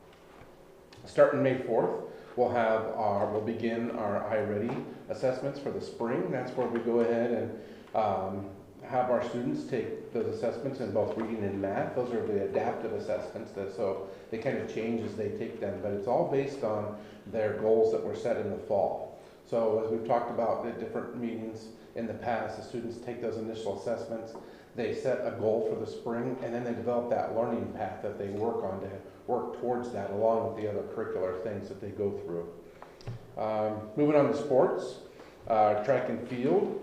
Speaker 13: Starting May 4th, we'll begin our iReady assessments for the spring. That's where we go ahead and have our students take those assessments in both reading and math. Those are the adaptive assessments, so they kind of change as they take them, but it's all based on their goals that were set in the fall. So as we've talked about at different meetings in the past, the students take those initial assessments, they set a goal for the spring, and then they develop that learning path that they work on to work towards that, along with the other curricular things that they go through. Moving on to sports, track and field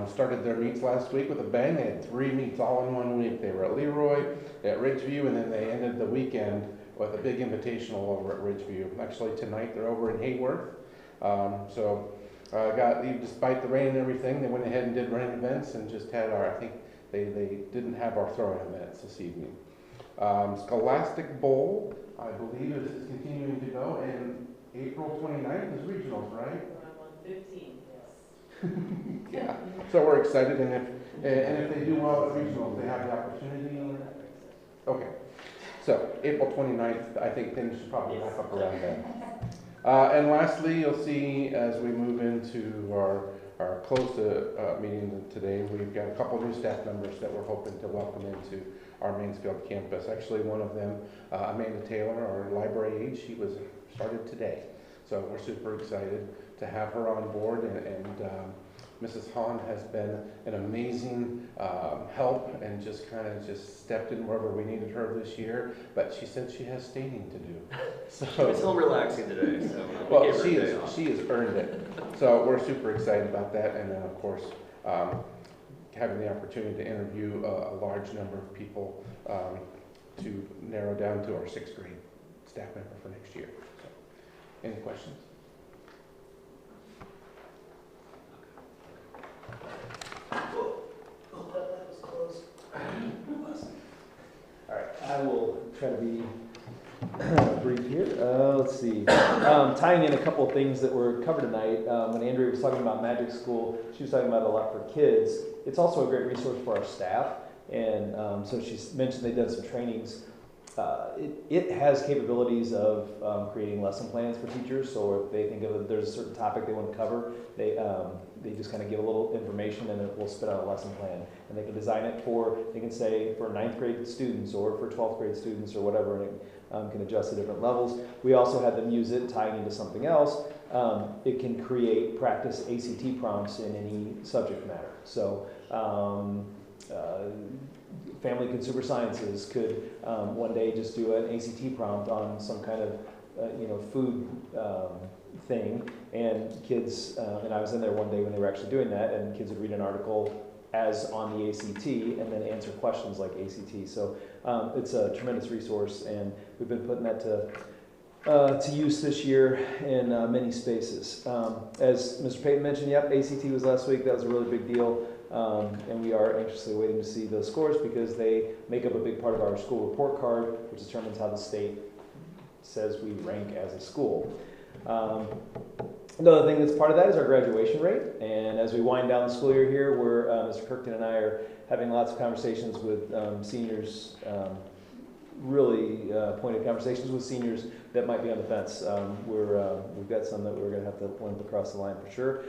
Speaker 13: started their meets last week with a bang. They had 3 meets all in 1 week. They were at Leroy, at Ridgeview, and then they ended the weekend with a big invitational over at Ridgeview. Actually tonight they're over in Hayworth. Despite the rain and everything, they went ahead and did running events and just had I think they didn't have our throwing events this evening. Scholastic Bowl, I believe, is continuing to go, and April 29th is regionals, right?
Speaker 10: 15, yes.
Speaker 13: Yeah, so we're excited, and if they do well at regionals, they have the opportunity. Okay, so April 29th, I think things should probably wrap up around then. And lastly, you'll see as we move into our close meeting today, we've got a couple new staff members that we're hoping to welcome into our Mansfield campus. Actually, one of them, Amanda Taylor, our library aide, she was started today. So we're super excited to have her on board, and Mrs. Hahn has been an amazing help and just stepped in wherever we needed her this year, but she said she has staining to do. So
Speaker 1: It's home relaxing today, so
Speaker 13: well, she has earned it. So we're super excited about that, and then of course having the opportunity to interview a large number of people to narrow down to our 6th grade staff member for next year. So, any questions?
Speaker 14: All right, I will try to be brief here. Let's see. Tying in a couple of things that were covered tonight. When Andrea was talking about Magic School, she was talking about a lot for kids. It's also a great resource for our staff. And so she mentioned they've done some trainings it has capabilities of creating lesson plans for teachers. So if they think of there's a certain topic they want to cover, they just kind of give a little information and it will spit out a lesson plan. And they can design it they can say for 9th grade students or for 12th grade students or whatever, and it can adjust to different levels. We also had them use it tying into something else. It can create practice ACT prompts in any subject matter. So Family Consumer Sciences could one day just do an ACT prompt on some kind of food thing, and kids, and I was in there one day when they were actually doing that, and kids would read an article as on the ACT and then answer questions like ACT. So it's a tremendous resource, and we've been putting that to use this year in many spaces. As Mr. Payton mentioned, yep, ACT was last week. That was a really big deal. And we are anxiously waiting to see those scores because they make up a big part of our school report card, which determines how the state says we rank as a school. Another thing that's part of that is our graduation rate. And as we wind down the school year here, Mr. Kirkton and I are having lots of conversations with seniors, really pointed conversations with seniors that might be on the fence. We've got some that we're going to have to limp across the line for sure.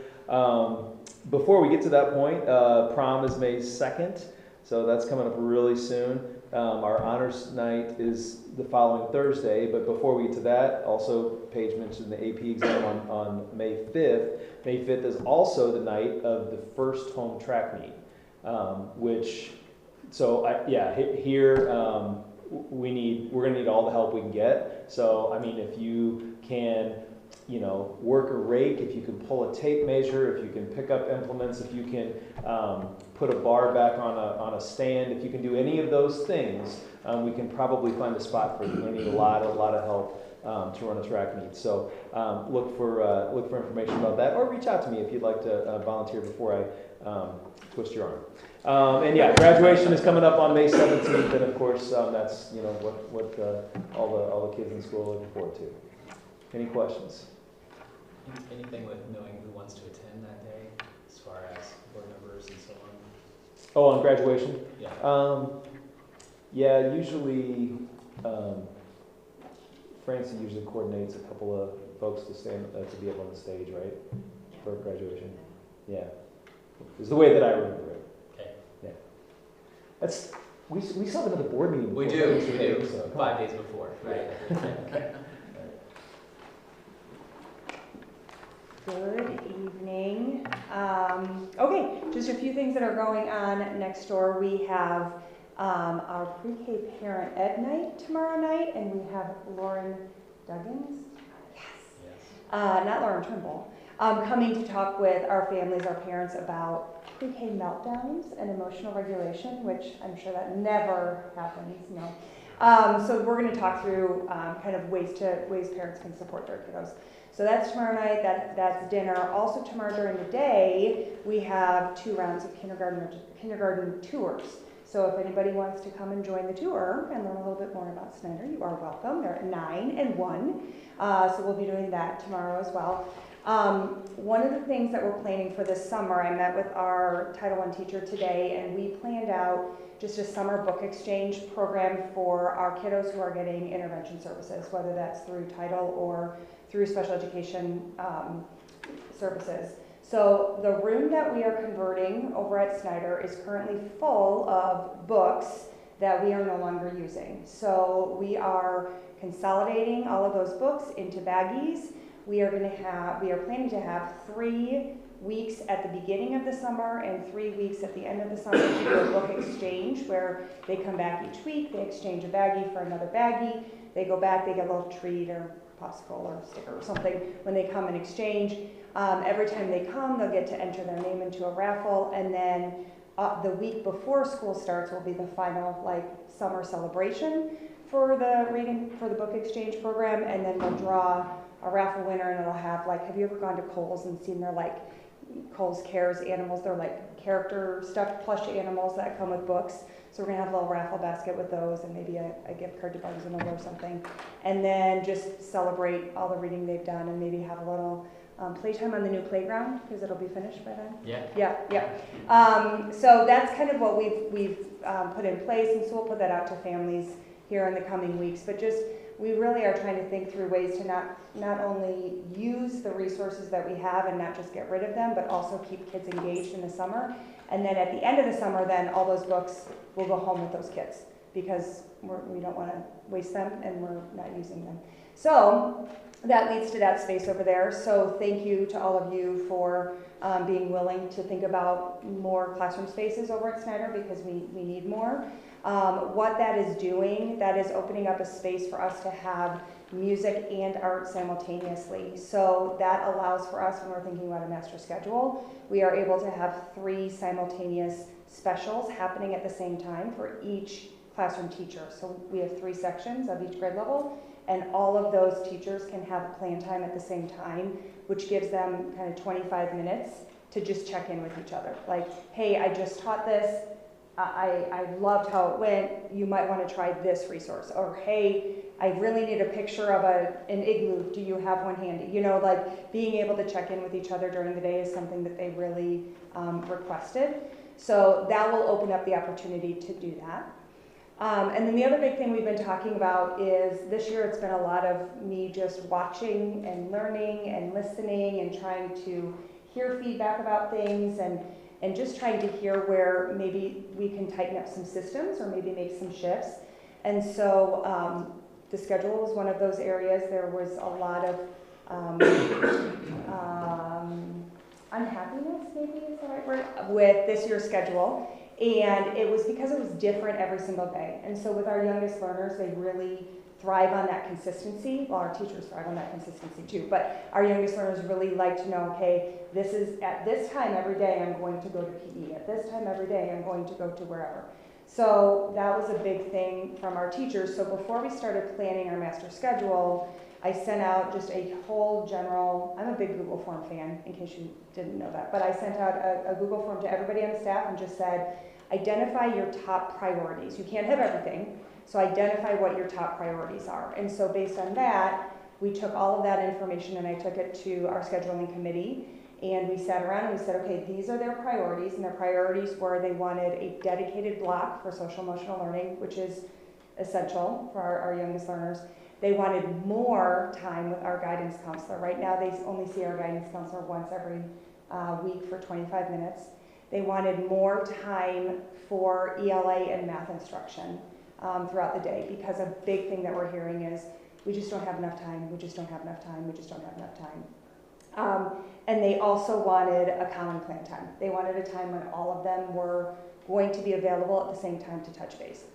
Speaker 14: Before we get to that point, prom is May 2nd, so that's coming up really soon. Our honors night is the following Thursday, but before we get to that, also Paige mentioned the AP exam on May 5th. May 5th is also the night of the first home track meet, we're going to need all the help we can get. So, I mean, if you can, work a rake, if you can pull a tape measure, if you can pick up implements, if you can put a bar back on a stand, if you can do any of those things, we can probably find a spot for you. We need a lot of help to run a track meet. So look for information about that, or reach out to me if you'd like to volunteer before I twist your arm. And yeah, graduation is coming up on May 17th, and of course that's what all the kids in school are looking forward to. Any questions?
Speaker 9: Anything with knowing who wants to attend that day, as far as board members and so on?
Speaker 14: Oh, on graduation?
Speaker 9: Yeah.
Speaker 14: Usually, Francie usually coordinates a couple of folks to stand to be up on the stage, right, for graduation. Yeah, is the way that I remember it.
Speaker 9: Okay.
Speaker 14: Yeah. We still have another board meeting.
Speaker 9: We do. So. 5 days before, right? Okay.
Speaker 4: Good evening. Okay, just a few things that are going on next door. We have our pre-K parent ed night tomorrow night, and we have Lauren Duggins, not Lauren Trimble, coming to talk with our families, our parents, about pre-K meltdowns and emotional regulation, which I'm sure that never happens, So we're going to talk through kind of ways parents can support their kiddos. So that's tomorrow night, that's dinner. Also tomorrow during the day, we have 2 rounds of kindergarten tours. So if anybody wants to come and join the tour and learn a little bit more about Snyder, you are welcome. They're at 9 and 1. So we'll be doing that tomorrow as well. One of the things that we're planning for this summer, I met with our Title I teacher today, and we planned out just a summer book exchange program for our kiddos who are getting intervention services, whether that's through Title or through special education services. So the room that we are converting over at Snyder is currently full of books that we are no longer using. So we are consolidating all of those books into baggies. We are planning to have 3 weeks at the beginning of the summer and 3 weeks at the end of the summer to do a book exchange where they come back each week, they exchange a baggie for another baggie, they go back, they get a little treat or popsicle or sticker or something when they come and exchange. Every time they come, they'll get to enter their name into a raffle, and then the week before school starts will be the final summer celebration for the book exchange program, and then we'll draw a raffle winner, and it'll have have you ever gone to Kohl's and seen their Kohl's Cares animals? They're character stuffed plush animals that come with books. So we're gonna have a little raffle basket with those, and maybe a gift card to Barnes & Noble or something, and then just celebrate all the reading they've done, and maybe have a little playtime on the new playground because it'll be finished by then. Yeah. So that's kind of what we've put in place, and so we'll put that out to families here in the coming weeks, but just, we really are trying to think through ways to not only use the resources that we have and not just get rid of them, but also keep kids engaged in the summer. And then at the end of the summer, then all those books will go home with those kids because we don't want to waste them and we're not using them. So that leads to that space over there. So thank you to all of you for being willing to think about more classroom spaces over at Snyder because we need more. What that is doing, that is opening up a space for us to have music and art simultaneously. So that allows for us, when we're thinking about a master schedule, we are able to have 3 simultaneous specials happening at the same time for each classroom teacher. So we have 3 sections of each grade level, and all of those teachers can have plan time at the same time, which gives them kind of 25 minutes to just check in with each other. Like, hey, I just taught this. I loved how it went. You might want to try this resource. Or, hey, I really need a picture of an igloo. Do you have one handy? You know, like being able to check in with each other during the day is something that they really requested. So that will open up the opportunity to do that. And then the other big thing we've been talking about is this year it's been a lot of me just watching and learning and listening and trying to hear feedback about things and just trying to hear where maybe we can tighten up some systems or maybe make some shifts. And so the schedule was one of those areas. There was a lot of unhappiness, maybe is the right word, with this year's schedule. And it was because it was different every single day. And so with our youngest learners, they really thrive on that consistency. Well, our teachers thrive on that consistency too, but our youngest learners really like to know, okay, this is at this time every day I'm going to go to PE. At this time every day I'm going to go to wherever. So that was a big thing from our teachers. So before we started planning our master schedule, I sent out just a whole general, I'm a big Google form fan, in case you didn't know that, but I sent out a Google form to everybody on the staff and just said, identify your top priorities. You can't have everything, so identify what your top priorities are. And so based on that, we took all of that information and I took it to our scheduling committee, and we sat around and we said, okay, these are their priorities, and their priorities were they wanted a dedicated block for social emotional learning, which is essential for our youngest learners. They wanted more time with our guidance counselor. Right now, they only see our guidance counselor once every week for 25 minutes. They wanted more time for ELA and math instruction throughout the day, because a big thing that we're hearing is we just don't have enough time, we just don't have enough time, we just don't have enough time. And they also wanted a common plan time. They wanted a time when all of them were going to be available at the same time to touch base.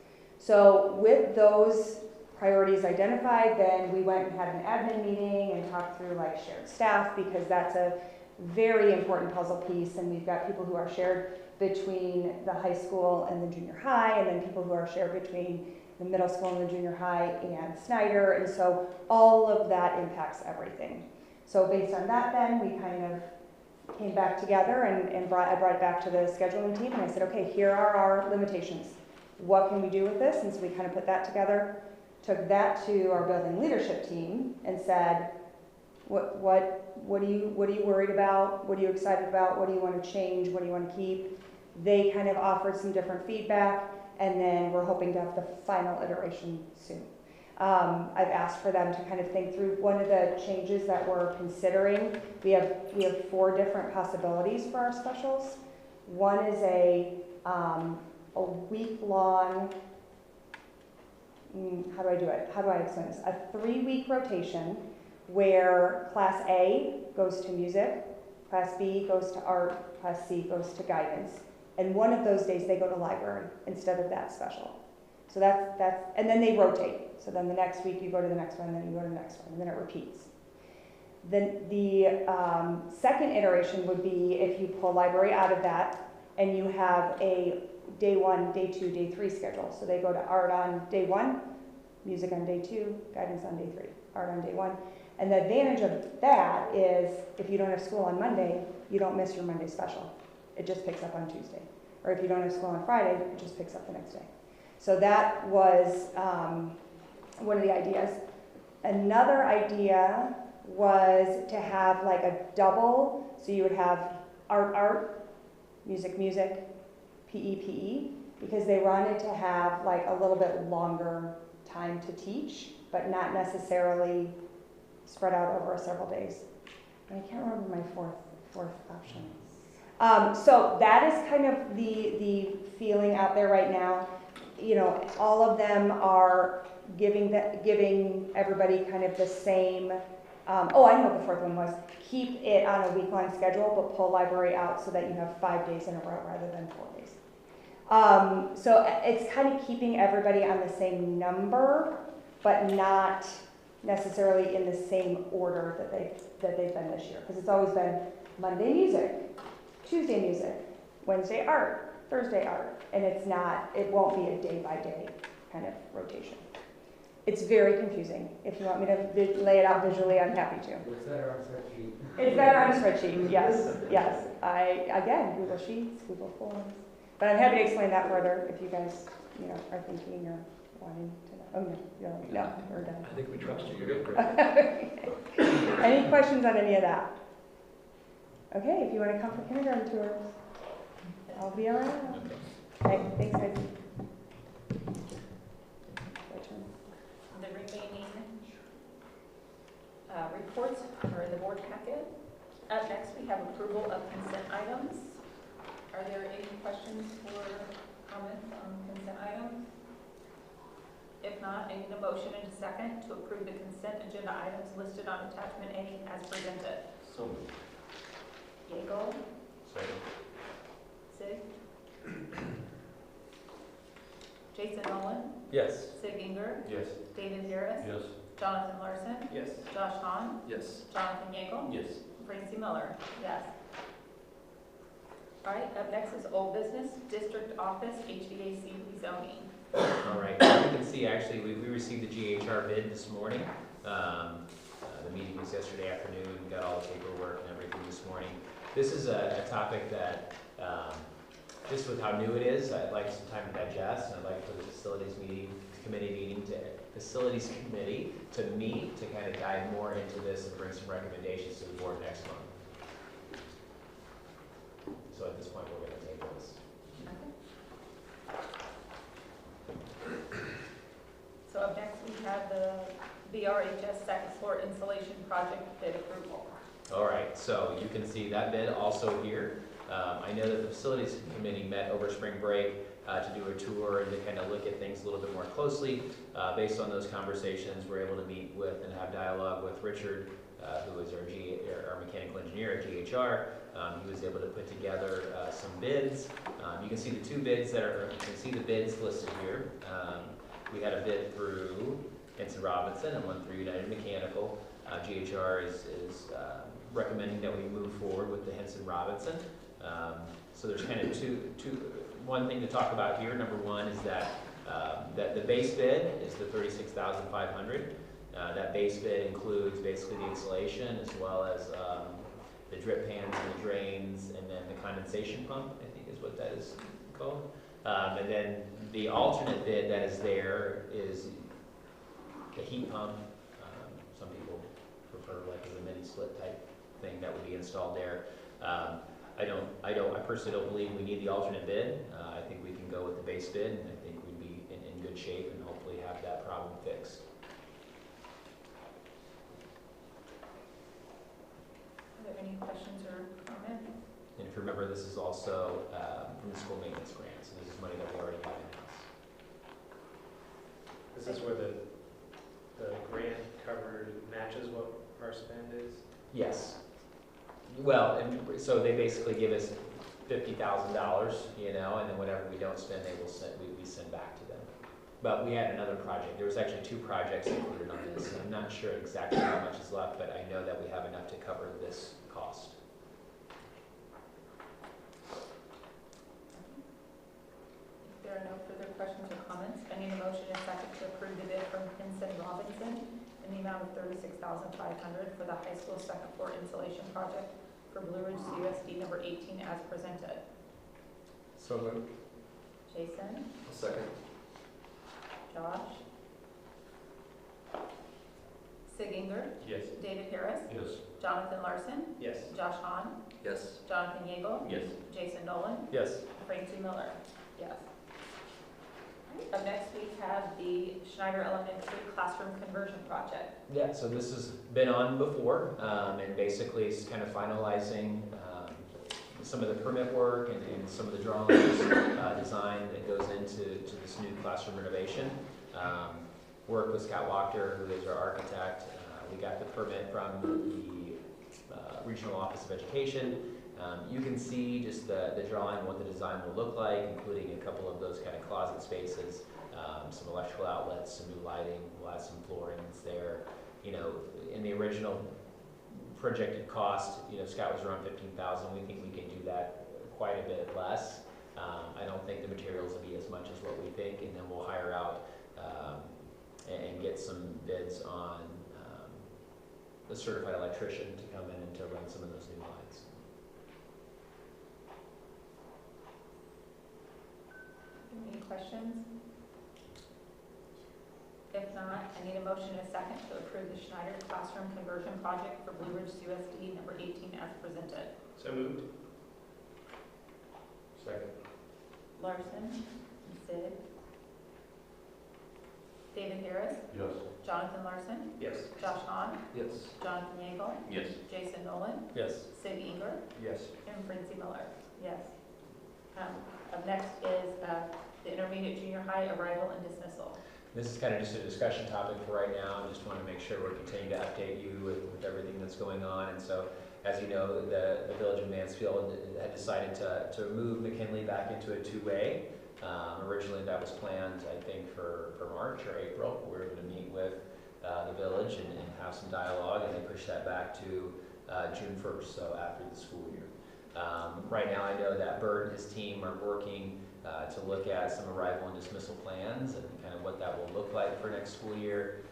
Speaker 4: So with those priorities identified, then we went and had an admin meeting and talked through like shared staff, because that's a very important puzzle piece, and we've got people who are shared between the high school and the junior high, and then people who are shared between the middle school and the junior high and Snyder, and so all of that impacts everything. So based on that, then we kind of came back together and I brought it back to the scheduling team, and I said, okay, here are our limitations. What can we do with this? And so we kind of put that together, took that to our building leadership team and said, what are you worried about? What are you excited about? What do you want to change? What do you want to keep? They kind of offered some different feedback, and then we're hoping to have the final iteration soon. I've asked for them to kind of think through one of the changes that we're considering. We have 4 different possibilities for our specials. One is a week-long, how do I do it? How do I explain this? A 3-week rotation where Class A goes to music, Class B goes to art, Class C goes to guidance. And one of those days they go to library instead of that special. So that's, and then they rotate. So then the next week you go to the next one, and then you go to the next one, and then it repeats. Then the second iteration would be if you pull library out of that and you have a day 1, day 2, day 3 schedule. So they go to art on day 1, music on day 2, guidance on day 3, art on day 1. And the advantage of that is if you don't have school on Monday, you don't miss your Monday special. It just picks up on Tuesday. Or if you don't have school on Friday, it just picks up the next day. So that was one of the ideas. Another idea was to have like a double, so you would have art, music, PE, because they wanted to have like a little bit longer time to teach, but not necessarily spread out over several days. And I can't remember my fourth option. So that is kind of the feeling out there right now. You know, all of them are giving everybody kind of the same. I know what the fourth one was. Keep it on a week-long schedule, but pull library out so that you have 5 days in a row rather than 4 days. So it's kind of keeping everybody on the same number, but not necessarily in the same order that they've been this year. Because it's always been Monday music, Tuesday music, Wednesday art, Thursday art, and it won't be a day-by-day kind of rotation. It's very confusing. If you want me to lay it out visually, I'm happy to.
Speaker 12: It's better on a spreadsheet.
Speaker 4: It's better on a spreadsheet, yes, yes. Again, Google Sheets, Google Forms. But I'm happy to explain that further if you guys, are thinking or wanting to know. Oh, no, we're done.
Speaker 2: I think we trust you, you're good.
Speaker 4: Any questions on any of that? Okay, if you want to come for kindergarten tours, I'll be around. Okay, thanks, guys.
Speaker 3: The remaining reports are in the board packet. Up next, we have approval of consent items. Are there any questions or comments on consent items? If not, I need a motion and a second to approve the consent agenda items listed on attachment A as presented.
Speaker 2: So moved.
Speaker 3: Yeagle.
Speaker 8: Second.
Speaker 3: Sig. Jason Nolan.
Speaker 7: Yes.
Speaker 3: Sig Inger.
Speaker 8: Yes.
Speaker 3: David Harris.
Speaker 2: Yes.
Speaker 3: Jonathan Larson.
Speaker 6: Yes.
Speaker 3: Josh Hahn.
Speaker 2: Yes.
Speaker 3: Jonathan Yeagle.
Speaker 2: Yes.
Speaker 3: Francie Miller. Yes. All right, up next is old business, district office HVAC rezoning.
Speaker 9: All right, as you can see, actually, we received the GHR bid this morning. The meeting was yesterday afternoon, we got all the paperwork and everything this morning. This is a topic that, just with how new it is, I'd like some time to digest, and I'd like for the facilities committee to meet, to kind of dive more into this and bring some recommendations to the board next month. So at this point, we're going to table this.
Speaker 3: So up next, we have the VRHS second floor insulation project bid approval.
Speaker 9: All right, so you can see that bid also here. I know that the facilities committee met over spring break to do a tour and to kind of look at things a little bit more closely. Based on those conversations, we're able to meet with and have dialogue with Richard, who is our mechanical engineer at GHR. He was able to put together some bids. You can see the two bids you can see the bids listed here. We had a bid through Henson Robinson and one through United Mechanical. GHR is recommending that we move forward with the Henson Robinson. So there's kind of one thing to talk about here. Number one is that the base bid is the $36,500. That base bid includes basically the insulation as well as the drip pans and the drains, and then the condensation pump, I think is what that is called. And then the alternate bid that is there is the heat pump. Some people prefer like as a mini split type thing that would be installed there. I personally don't believe we need the alternate bid. I think we can go with the base bid, and I think we'd be in good shape and hopefully have that problem fixed.
Speaker 3: Are there any questions or comments?
Speaker 9: And if you remember, this is also from the school maintenance grant, so this is money that we already have in-house.
Speaker 6: This is where the grant covered matches what our spend is?
Speaker 9: Yes. Well, and so they basically give us $50,000, and then whatever we don't spend, we send back to them. But we had another project. There was actually 2 projects included on this. I'm not sure exactly how much is left, but I know that we have enough to cover this cost.
Speaker 3: If there are no further questions or comments, I need a motion and second to approve the bid from Henson Robinson in the amount of $36,500 for the high school second floor insulation project for Blue Ridge CUSD number 18 as presented.
Speaker 7: So moved.
Speaker 3: Jason?
Speaker 2: Second.
Speaker 3: Josh? Sig Inger?
Speaker 8: Yes.
Speaker 3: David Harris?
Speaker 2: Yes.
Speaker 3: Jonathan Larson?
Speaker 6: Yes.
Speaker 3: Josh Hahn?
Speaker 2: Yes.
Speaker 3: Jonathan Yeagle?
Speaker 2: Yes.
Speaker 3: Jason Nolan?
Speaker 7: Yes.
Speaker 3: Francie Miller? Yes. Up next, we have the Schneider Elementary Classroom Conversion Project.
Speaker 9: Yeah, so this has been on before, and basically it's kind of finalizing some of the permit work and some of the drawings, design that goes into this new classroom renovation. Work with Scott Wachter, who is our architect. We got the permit from the Regional Office of Education. You can see just the drawing, what the design will look like, including a couple of those kind of closet spaces, some electrical outlets, some new lighting, we'll add some floorings there. You know, in the original projected cost, you know, Scott was around 15,000. We think we can do that quite a bit less. I don't think the materials will be as much as what we think, and then we'll hire out and get some bids on a certified electrician to come in and to run some of those new lines.
Speaker 3: Any questions? If not, I need a motion and a second to approve the Schneider Classroom Conversion Project for Blue Ridge CUSD number 18 as presented.
Speaker 6: So moved. Second.
Speaker 3: Larson, Sid. David Harris,
Speaker 8: Yes.
Speaker 3: Jonathan Larson,
Speaker 6: Yes.
Speaker 3: Josh Hahn,
Speaker 6: Yes.
Speaker 3: Jonathan Yeagle,
Speaker 8: Yes.
Speaker 3: Jason Nolan,
Speaker 7: Yes.
Speaker 3: Sid Eager,
Speaker 6: Yes.
Speaker 3: and Francie Miller. Yes. Up next is the intermediate junior high arrival and dismissal.
Speaker 9: This is kind of just a discussion topic for right now. I just want to make sure we're continuing to update you with everything that's going on. And so, as you know, the Village of Mansfield had decided to move McKinley back into a two-way. Originally that was planned, I think, for March or April. We were going to meet with the village and have some dialogue, and they pushed that back to June 1st, so after the school year. Right now I know that Bert and his team are working to look at some arrival and dismissal plans and kind of what that will look like for next school year.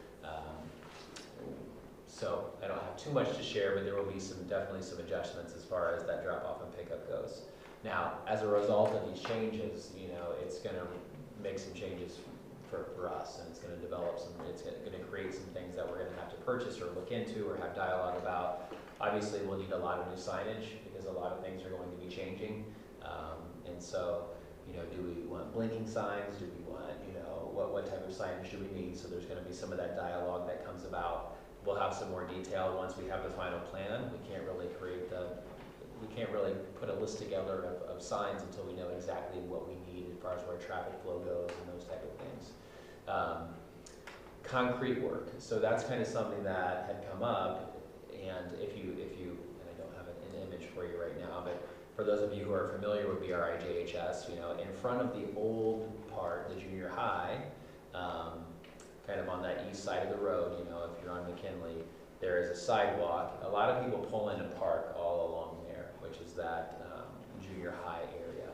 Speaker 9: So I don't have too much to share, but there will be definitely some adjustments as far as that drop off and pickup goes. Now, as a result of these changes, you know, it's going to make some changes for us, and it's going to develop it's going to create some things that we're going to have to purchase or look into or have dialogue about. Obviously, we'll need a lot of new signage because a lot of things are going to be changing. And so, you know, do we want blinking signs? Do we want, you know, what type of signage do we need? So there's going to be some of that dialogue that comes about. We'll have some more detail once we have the final plan. We can't really put a list together of signs until we know exactly what we need as far as where traffic flow goes and those type of things. Concrete work. So that's kind of something that had come up, and if you, and I don't have an image for you right now, but for those of you who are familiar with BRIJHS, you know, in front of the old part, the junior high, kind of on that east side of the road, you know, if you're on McKinley, there is a sidewalk. A lot of people pull in and park all along there, which is that junior high area.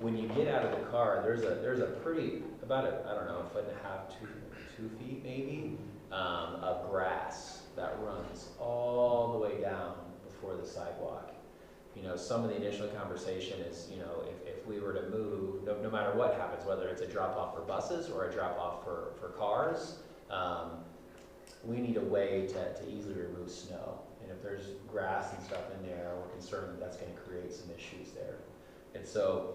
Speaker 9: When you get out of the car, there's a pretty, about a, I don't know, 1.5 feet, 2 feet maybe, of grass that runs all the way down before the sidewalk. You know, some of the initial conversation is, you know, if we were to move, no matter what happens, whether it's a drop-off for buses or a drop-off for cars, we need a way to easily remove snow. And if there's grass and stuff in there, we're concerned that that's going to create some issues there. And so,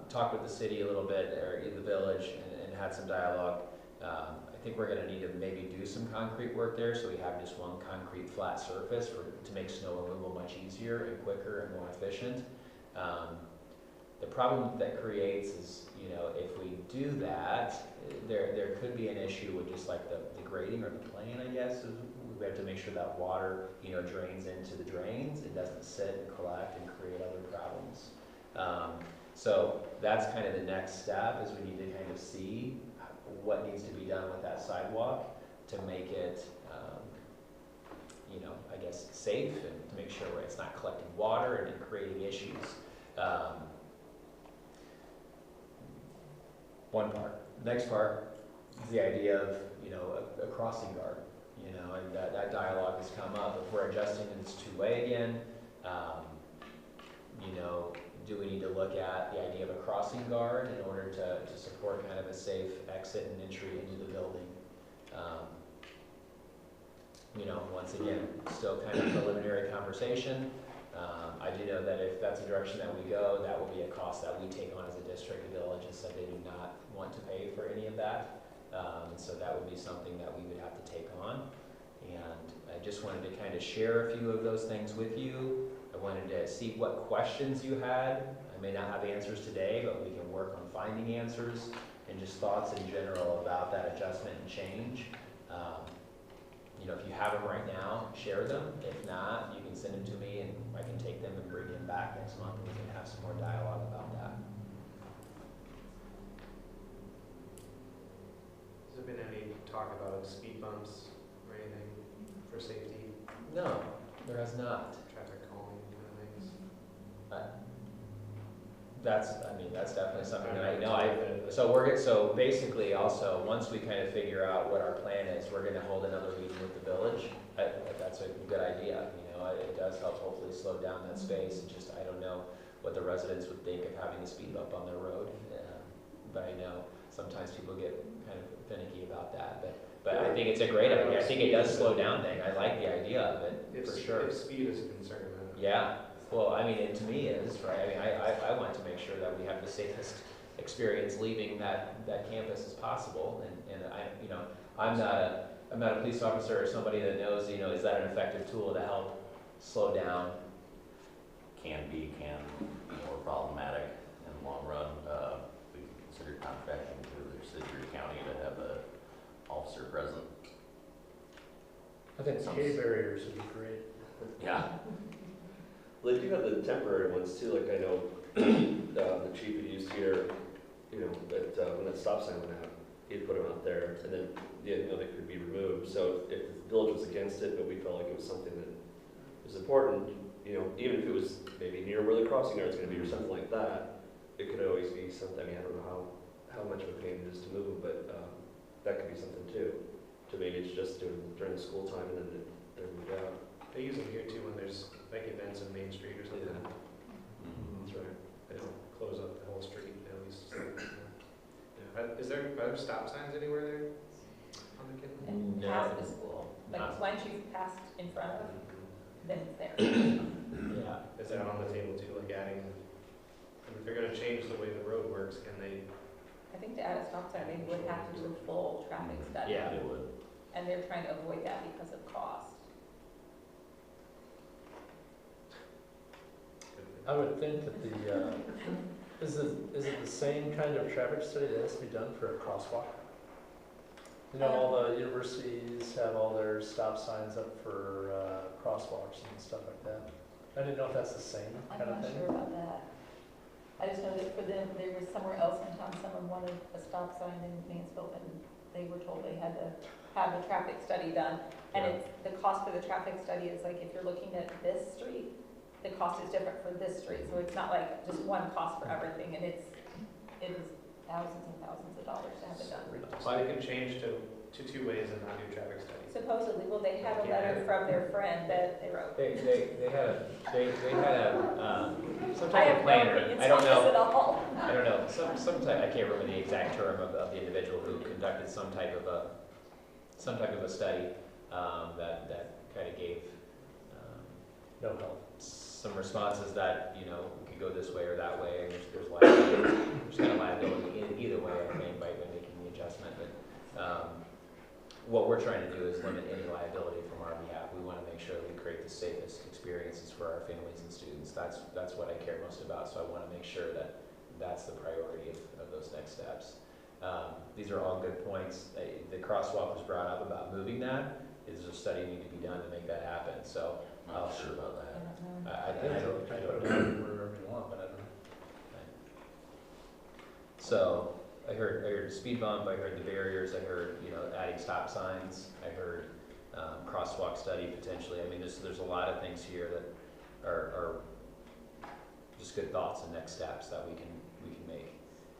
Speaker 9: talked with the city a little bit, or the village, and had some dialogue. I think we're going to need to maybe do some concrete work there, so we have just one concrete flat surface to make snow removal much easier and quicker and more efficient. The problem that creates is, you know, if we do that, there could be an issue with just like the grading or the plane, I guess. We have to make sure that water, you know, drains into the drains. It doesn't sit and collect and create other problems. So that's kind of the next step, is we need to kind of see what needs to be done with that sidewalk to make it, you know, I guess safe, and to make sure where it's not collecting water and creating issues. One part. Next part is the idea of, you know, a crossing guard, you know, and that dialogue has come up. If we're adjusting to this two-way again, you know, do we need to look at the idea of a crossing guard in order to support kind of a safe exit and entry into the building? You know, once again, still kind of preliminary conversation. I do know that if that's the direction that we go, that will be a cost that we take on as a district. The village has said they do not want to pay for any of that. So that would be something that we would have to take on. And I just wanted to kind of share a few of those things with you. I wanted to see what questions you had. I may not have answers today, but we can work on finding answers and just thoughts in general about that adjustment and change. You know, if you have them right now, share them. If not, you can send them to me and I can take them and bring them back next month and we can have some more dialogue about that.
Speaker 6: Has there been any talk about speed bumps or anything for safety,
Speaker 9: No, there has not.
Speaker 6: traffic calming kind of things?
Speaker 9: That's definitely something that I know. So basically also, once we kind of figure out what our plan is, we're gonna hold another meeting with the village. That's a good idea, you know, it does help hopefully slow down that space. And just, I don't know what the residents would think of having a speed bump on their road. But I know sometimes people get kind of finicky about that, but I think it's a great idea. I think it does slow down things. I like the idea of it, for sure.
Speaker 6: If speed is a concern, then.
Speaker 9: Yeah, well, I mean, it to me is, right? I mean, I want to make sure that we have the safest experience leaving that campus as possible. And I, you know, I'm not a police officer or somebody that knows, you know, is that an effective tool to help slow down?
Speaker 15: Can be more problematic in the long run. We can consider contracting to the city or county to have a officer present.
Speaker 7: I think K barriers would be great.
Speaker 15: Yeah.
Speaker 16: Well, they do have the temporary ones too, like I know the chief had used here, you know, that when that stop sign went out, he'd put them out there, and then, you know, they could be removed. So if the village was against it, but we felt like it was something that was important, you know, even if it was maybe near where the crossing guard's gonna be or something like that, it could always be something. I mean, I don't know how much of a pain it is to move them, but that could be something too. To maybe it's just during the school time and then they're moved out.
Speaker 6: They use them here too when there's like events on Main Street or something.
Speaker 16: Yeah. That's right.
Speaker 6: They don't close up the whole street, at least. Yeah. Are there stop signs anywhere there on the kid?
Speaker 3: And
Speaker 9: No.
Speaker 3: past the school, like
Speaker 9: Not-
Speaker 3: once you've passed in front of, then it's there.
Speaker 9: Yeah.
Speaker 6: Is that on the table too, like adding, if they're gonna change the way the road works, can they?
Speaker 3: I think to add a stop sign, they would have to do a full traffic study.
Speaker 9: Yeah.
Speaker 15: It would.
Speaker 3: And they're trying to avoid that because of cost.
Speaker 7: I would think that is it the same kind of traffic study that has to be done for a crosswalk? You know, all the universities have all their stop signs up for crosswalks and stuff like that. I didn't know if that's the same kind
Speaker 3: I'm
Speaker 7: of
Speaker 3: not
Speaker 7: thing.
Speaker 3: sure about that. I just know that for them, there was somewhere else in town, someone wanted a stop sign in Mansfield, and they were told they had to have the traffic study done. And
Speaker 9: Yeah.
Speaker 3: it's, the cost for the traffic study is like, if you're looking at this street, the cost is different for this street, so it's not like just one cost for everything, and it is thousands and thousands of dollars to have it done.
Speaker 6: So they can change to two ways and not do traffic studies.
Speaker 3: Supposedly, well, they had a letter from their friend that they wrote.
Speaker 9: They had some
Speaker 3: I
Speaker 9: type
Speaker 3: have
Speaker 9: of
Speaker 3: no
Speaker 9: planner.
Speaker 3: opinions
Speaker 9: I don't
Speaker 3: on this at
Speaker 9: know.
Speaker 3: all.
Speaker 9: I don't know. Some type, I can't remember the exact term of the individual who conducted some type of a study that kind of gave
Speaker 7: No help.
Speaker 9: some responses that, you know, we could go this way or that way, and there's liability. There's kind of liability either way, I think, by making the adjustment. But what we're trying to do is limit any liability from our behalf. We want to make sure that we create the safest experiences for our families and students. That's what I care most about, so I want to make sure that that's the priority of those next steps. These are all good points. The crosswalk was brought up about moving that. Is a study need to be done to make that happen? So
Speaker 15: Not sure about that.
Speaker 9: I
Speaker 7: I
Speaker 9: don't
Speaker 7: put it
Speaker 9: know.
Speaker 7: wherever you want, but I don't know.
Speaker 9: So I heard speed bump, I heard the barriers, I heard, you know, adding stop signs, I heard crosswalk study potentially. I mean, there's a lot of things here that are just good thoughts and next steps that we can make.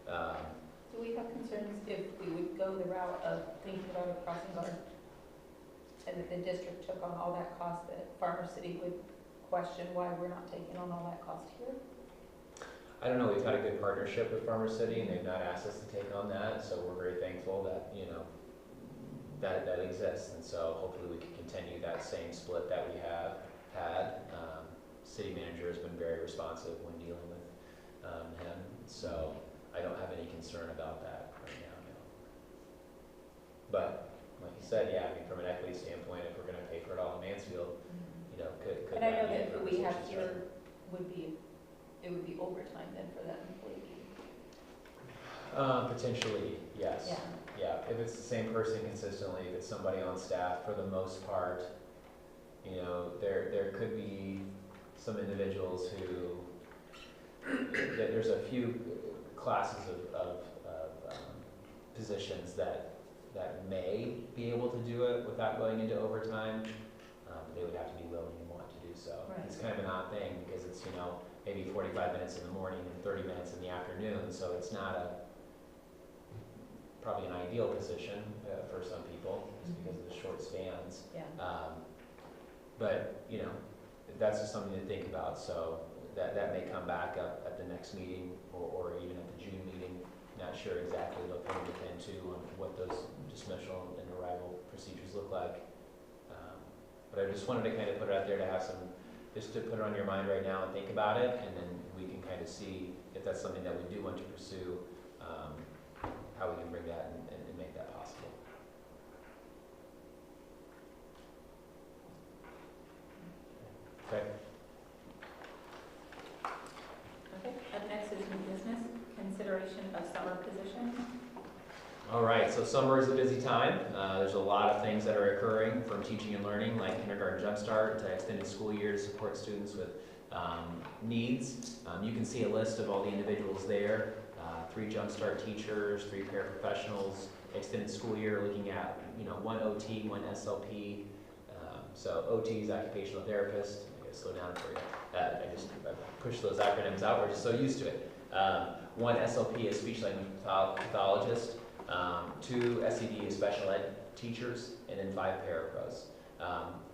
Speaker 3: Do we have concerns if we would go the route of thinking about a crossing guard? And that the district took on all that cost, that Farmer City would question why we're not taking on all that cost here?
Speaker 9: I don't know, we've had a good partnership with Farmer City and they've not asked us to take on that, so we're very thankful that, you know, that exists. And so hopefully we can continue that same split that we have had. city manager has been very responsive when dealing with him, so I don't have any concern about that right now, no. But, like you said, yeah, I mean, from an equity standpoint, if we're gonna pay for it all in Mansfield, you know, could
Speaker 3: And I know
Speaker 9: be a
Speaker 3: that who we have
Speaker 9: conversation
Speaker 3: here would be, it would be overtime then for that employee.
Speaker 9: Potentially, yes.
Speaker 3: Yeah.
Speaker 9: Yeah, if it's the same person consistently, if it's somebody on staff, for the most part, you know, there could be some individuals who, there's a few classes of positions that may be able to do it without going into overtime, but they would have to be willing and want to do so.
Speaker 3: Right.
Speaker 9: It's kind of an odd thing, because it's, you know, maybe 45 minutes in the morning and 30 minutes in the afternoon, so it's not probably an ideal position for some people, just because of the short spans.
Speaker 3: Yeah.
Speaker 9: But, you know, that's just something to think about, so that may come back up at the next meeting, or even at the June meeting. Not sure exactly what they'll look into on what those dismissal and arrival procedures look like. But I just wanted to kind of put it out there to have some, just to put it on your mind right now and think about it, and then we can kind of see if that's something that we do want to pursue, how we can bring that and make that possible. Okay.
Speaker 3: Okay, up next is new business, consideration of summer positions.
Speaker 9: All right, so summer is a busy time. There's a lot of things that are occurring, from teaching and learning, like Kindergarten Jumpstart, to extended school year to support students with needs. You can see a list of all the individuals there. 3 Jumpstart teachers, 3 paraprofessionals, extended school year looking at, you know, 1 OT, 1 SLP. So OT is occupational therapist. I gotta slow down for you. I push those acronyms out. We're just so used to it. 1 SLP is speech language pathologist. 2 SED is special ed teachers, and then 5 parapros.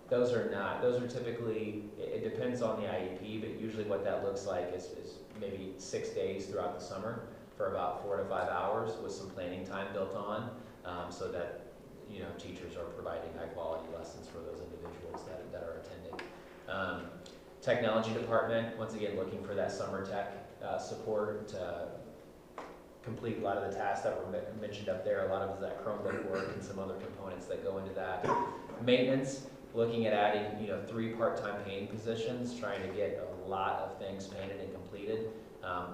Speaker 9: Those are typically, it depends on the IEP, but usually what that looks like is maybe 6 days throughout the summer for about 4 to 5 hours with some planning time built on, so that, you know, teachers are providing high quality lessons for those individuals that are attending. Technology department, once again, looking for that summer tech support to complete a lot of the tasks that were mentioned up there. A lot of it is that Chromebook work and some other components that go into that. Maintenance, looking at adding, you know, 3 part-time painting positions, trying to get a lot of things painted and completed.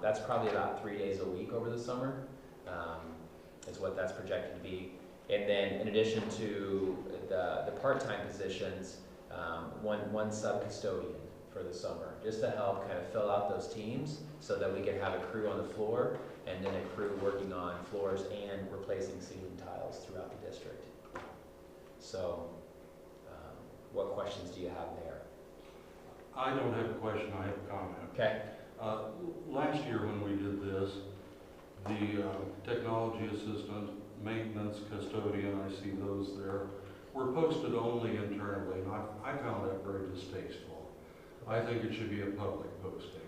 Speaker 9: That's probably about 3 days a week over the summer, is what that's projected to be. And then in addition to the part-time positions, one sub-custodian for the summer, just to help kind of fill out those teams so that we can have a crew on the floor and then a crew working on floors and replacing ceiling tiles throughout the district. So, what questions do you have there?
Speaker 17: I don't have a question, I have a comment.
Speaker 9: Okay.
Speaker 17: Last year when we did this, the technology assistant, maintenance custodian, I see those there, were posted only internally, and I found that very distasteful. I think it should be a public posting.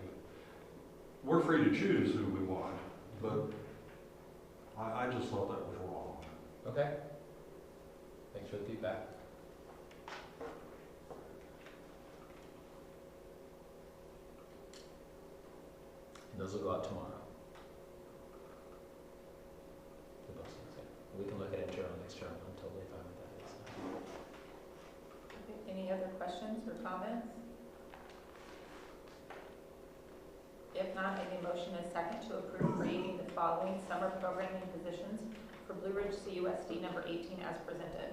Speaker 17: We're free to choose who we want, but I just thought that was wrong.
Speaker 9: Okay. Thanks for the feedback. And those will go out tomorrow. The postings, yeah. We can look at internal and external. I'm totally fine with that.
Speaker 3: Okay, any other questions or comments? If not, I need a motion and a second to approve creating the following summer programming positions for Blue Ridge CUSD number 18 as presented.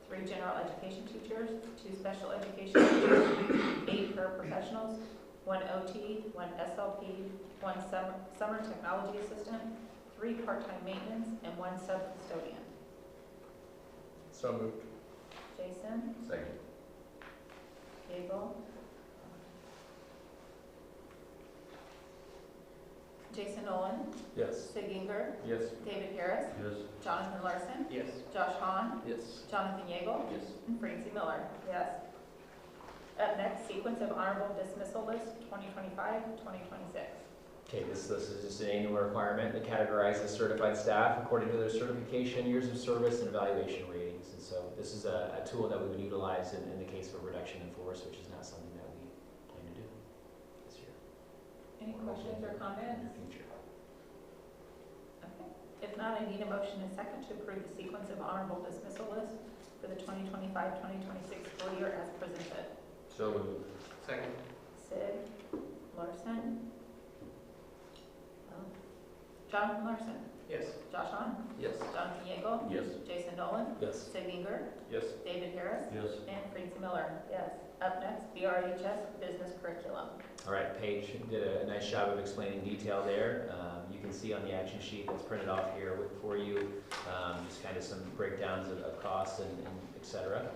Speaker 3: 3 general education teachers, 2 special education teachers, 8 paraprofessionals, 1 OT, 1 SLP, 1 summer technology assistant, 3 part-time maintenance, and 1 sub-custodian.
Speaker 7: So moved.
Speaker 3: Jason?
Speaker 15: Second.
Speaker 3: Gable? Jason Nolan?
Speaker 7: Yes.
Speaker 3: Sid Gingberg?
Speaker 7: Yes.
Speaker 3: David Harris?
Speaker 17: Yes.
Speaker 3: Jonathan Larson?
Speaker 6: Yes.
Speaker 3: Josh Hahn?
Speaker 16: Yes.
Speaker 3: Jonathan Yeagle?
Speaker 16: Yes.
Speaker 3: And Francie Miller? Yes. Up next, sequence of honorable dismissal list, 2025, 2026.
Speaker 9: Okay, this is just an annual requirement that categorizes certified staff according to their certification, years of service, and evaluation ratings. And so this is a tool that we would utilize in the case of a reduction in force, which is not something that we plan to do.
Speaker 3: Any questions or comments?
Speaker 9: Future.
Speaker 3: Okay. If not, I need a motion and second to approve the sequence of honorable dismissal list for the 2025-2026 school year as presented.
Speaker 9: So moved.
Speaker 6: Second.
Speaker 3: Sid, Larson. Jonathan Larson.
Speaker 6: Yes.
Speaker 3: Josh Hahn.
Speaker 16: Yes.
Speaker 3: Jonathan Yeagle.
Speaker 15: Yes.
Speaker 3: Jason Nolan.
Speaker 7: Yes.
Speaker 3: Sid Ginger.
Speaker 8: Yes.
Speaker 3: David Harris.
Speaker 17: Yes.
Speaker 3: And Francie Miller. Yes. Up next, BRHS Business Curriculum.
Speaker 9: All right, Paige did a nice job of explaining detail there. You can see on the action sheet that's printed off here for you, just kind of some breakdowns of costs and et cetera.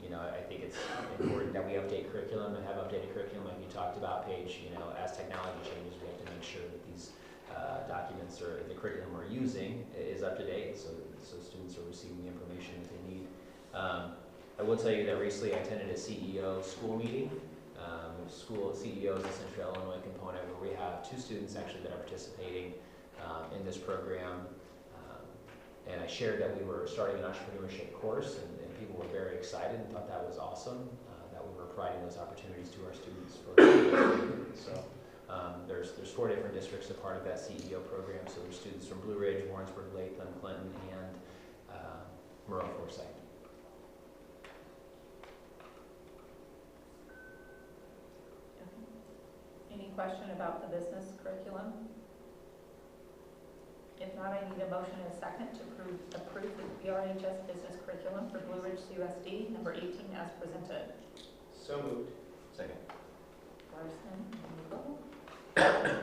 Speaker 9: You know, I think it's important that we update curriculum and have updated curriculum like you talked about, Paige. You know, as technology changes, we have to make sure that these documents or the curriculum we're using is up to date, so students are receiving the information that they need. I will tell you that recently I attended a CEO school meeting. School CEOs in Central Illinois component where we have 2 students actually that are participating in this program. And I shared that we were starting an entrepreneurship course and people were very excited and thought that was awesome, that we were providing those opportunities to our students. So there's 4 different districts a part of that CEO program. So there's students from Blue Ridge, Warrensburg, Latham, Clinton, and Monroe Forsyth.
Speaker 3: Any question about the business curriculum? If not, I need a motion and a second to approve the BRHS business curriculum for Blue Ridge CUSD number 18 as presented.
Speaker 6: So moved.
Speaker 15: Second.
Speaker 3: Larson, Yeagle.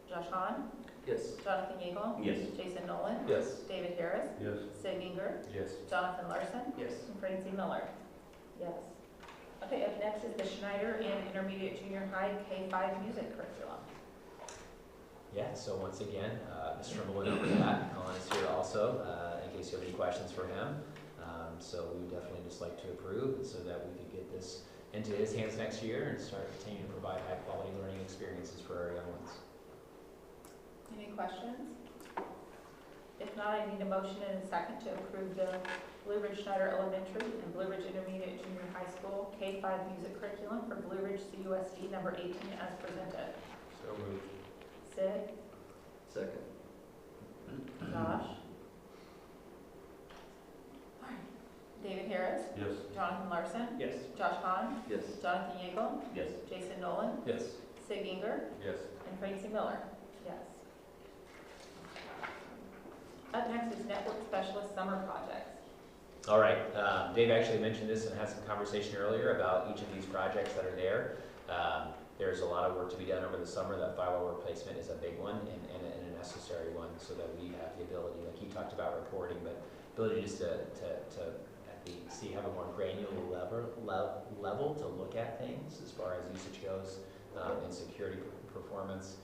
Speaker 3: Josh Hahn.
Speaker 16: Yes.
Speaker 3: Jonathan Yeagle.
Speaker 15: Yes.
Speaker 3: Jason Nolan.
Speaker 7: Yes.
Speaker 3: David Harris.
Speaker 17: Yes.
Speaker 3: Sid Ginger.
Speaker 8: Yes.
Speaker 3: Jonathan Larson.
Speaker 6: Yes.
Speaker 3: And Francie Miller. Yes. Okay, up next is the Schneider and Intermediate Junior High K-5 music curriculum.
Speaker 9: Yeah, so once again, Mr. Trimble went over that. Colin is here also, in case you have any questions for him. So we would definitely just like to approve so that we could get this into his hands next year and start continuing to provide high quality learning experiences for our young ones.
Speaker 3: Any questions? If not, I need a motion and a second to approve the Blue Ridge Schneider Elementary and Blue Ridge Intermediate Junior High School K-5 music curriculum for Blue Ridge CUSD number 18 as presented.
Speaker 8: So moved.
Speaker 3: Sid,
Speaker 16: Second.
Speaker 3: Josh. David Harris,
Speaker 17: Yes.
Speaker 3: Jonathan Larson,
Speaker 6: Yes.
Speaker 3: Josh Hahn,
Speaker 16: Yes.
Speaker 3: Jonathan Yeagle,
Speaker 15: Yes.
Speaker 3: Jason Nolan,
Speaker 7: Yes.
Speaker 3: Sid Ginger,
Speaker 8: Yes.
Speaker 3: and Francie Miller. Yes. Up next is Network Specialist Summer Projects.
Speaker 9: All right, Dave actually mentioned this and had some conversation earlier about each of these projects that are there. There's a lot of work to be done over the summer. That firewall replacement is a big one and a necessary one so that we have the ability, like he talked about reporting, but ability just to have a more granular level to look at things as far as usage goes and security performance.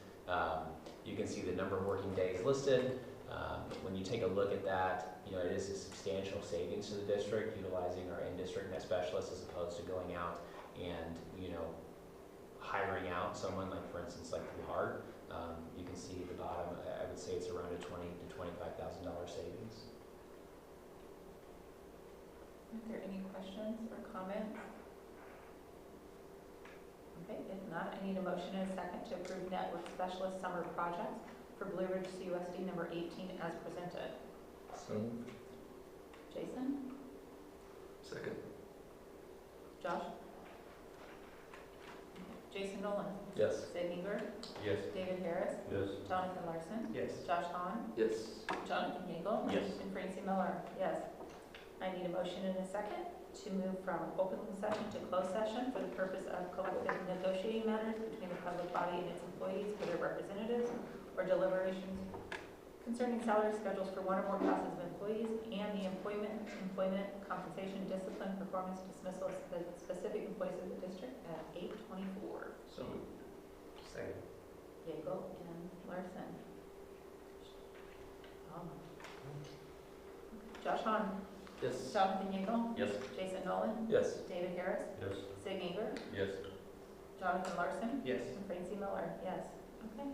Speaker 9: You can see the number of working days listed. When you take a look at that, you know, it is a substantial savings to the district utilizing our in-district net specialists as opposed to going out and, you know, hiring out someone like, for instance, like through Hart. You can see at the bottom, I would say it's around a $20,000 to $25,000 savings.
Speaker 3: Are there any questions or comments? Okay, if not, I need a motion and a second to approve Network Specialist Summer Projects for Blue Ridge CUSD number 18 as presented.
Speaker 7: So moved.
Speaker 3: Jason?
Speaker 16: Second.
Speaker 3: Josh? Jason Nolan?
Speaker 7: Yes.
Speaker 3: Sid Ginger?
Speaker 8: Yes.
Speaker 3: David Harris?
Speaker 17: Yes.
Speaker 3: Jonathan Larson?
Speaker 6: Yes.
Speaker 3: Josh Hahn?
Speaker 16: Yes.
Speaker 3: Jonathan Yeagle?
Speaker 15: Yes.
Speaker 3: And Francie Miller? Yes. I need a motion and a second to move from open session to closed session for the purpose of collective negotiating matters between the public body and its employees or their representatives, or deliberations concerning salary schedules for one or more classes of employees and the employment, compensation, discipline, performance, dismissal of specific employees of the district at 8:24.
Speaker 15: So moved.
Speaker 6: Second.
Speaker 3: Yeagle and Larson. Josh Hahn.
Speaker 16: Yes.
Speaker 3: Jonathan Yeagle.
Speaker 15: Yes.
Speaker 3: Jason Nolan.
Speaker 7: Yes.
Speaker 3: David Harris.
Speaker 17: Yes.
Speaker 3: Sid Ginger.
Speaker 8: Yes.
Speaker 3: Jonathan Larson.
Speaker 6: Yes.
Speaker 3: And Francie Miller. Yes. Okay.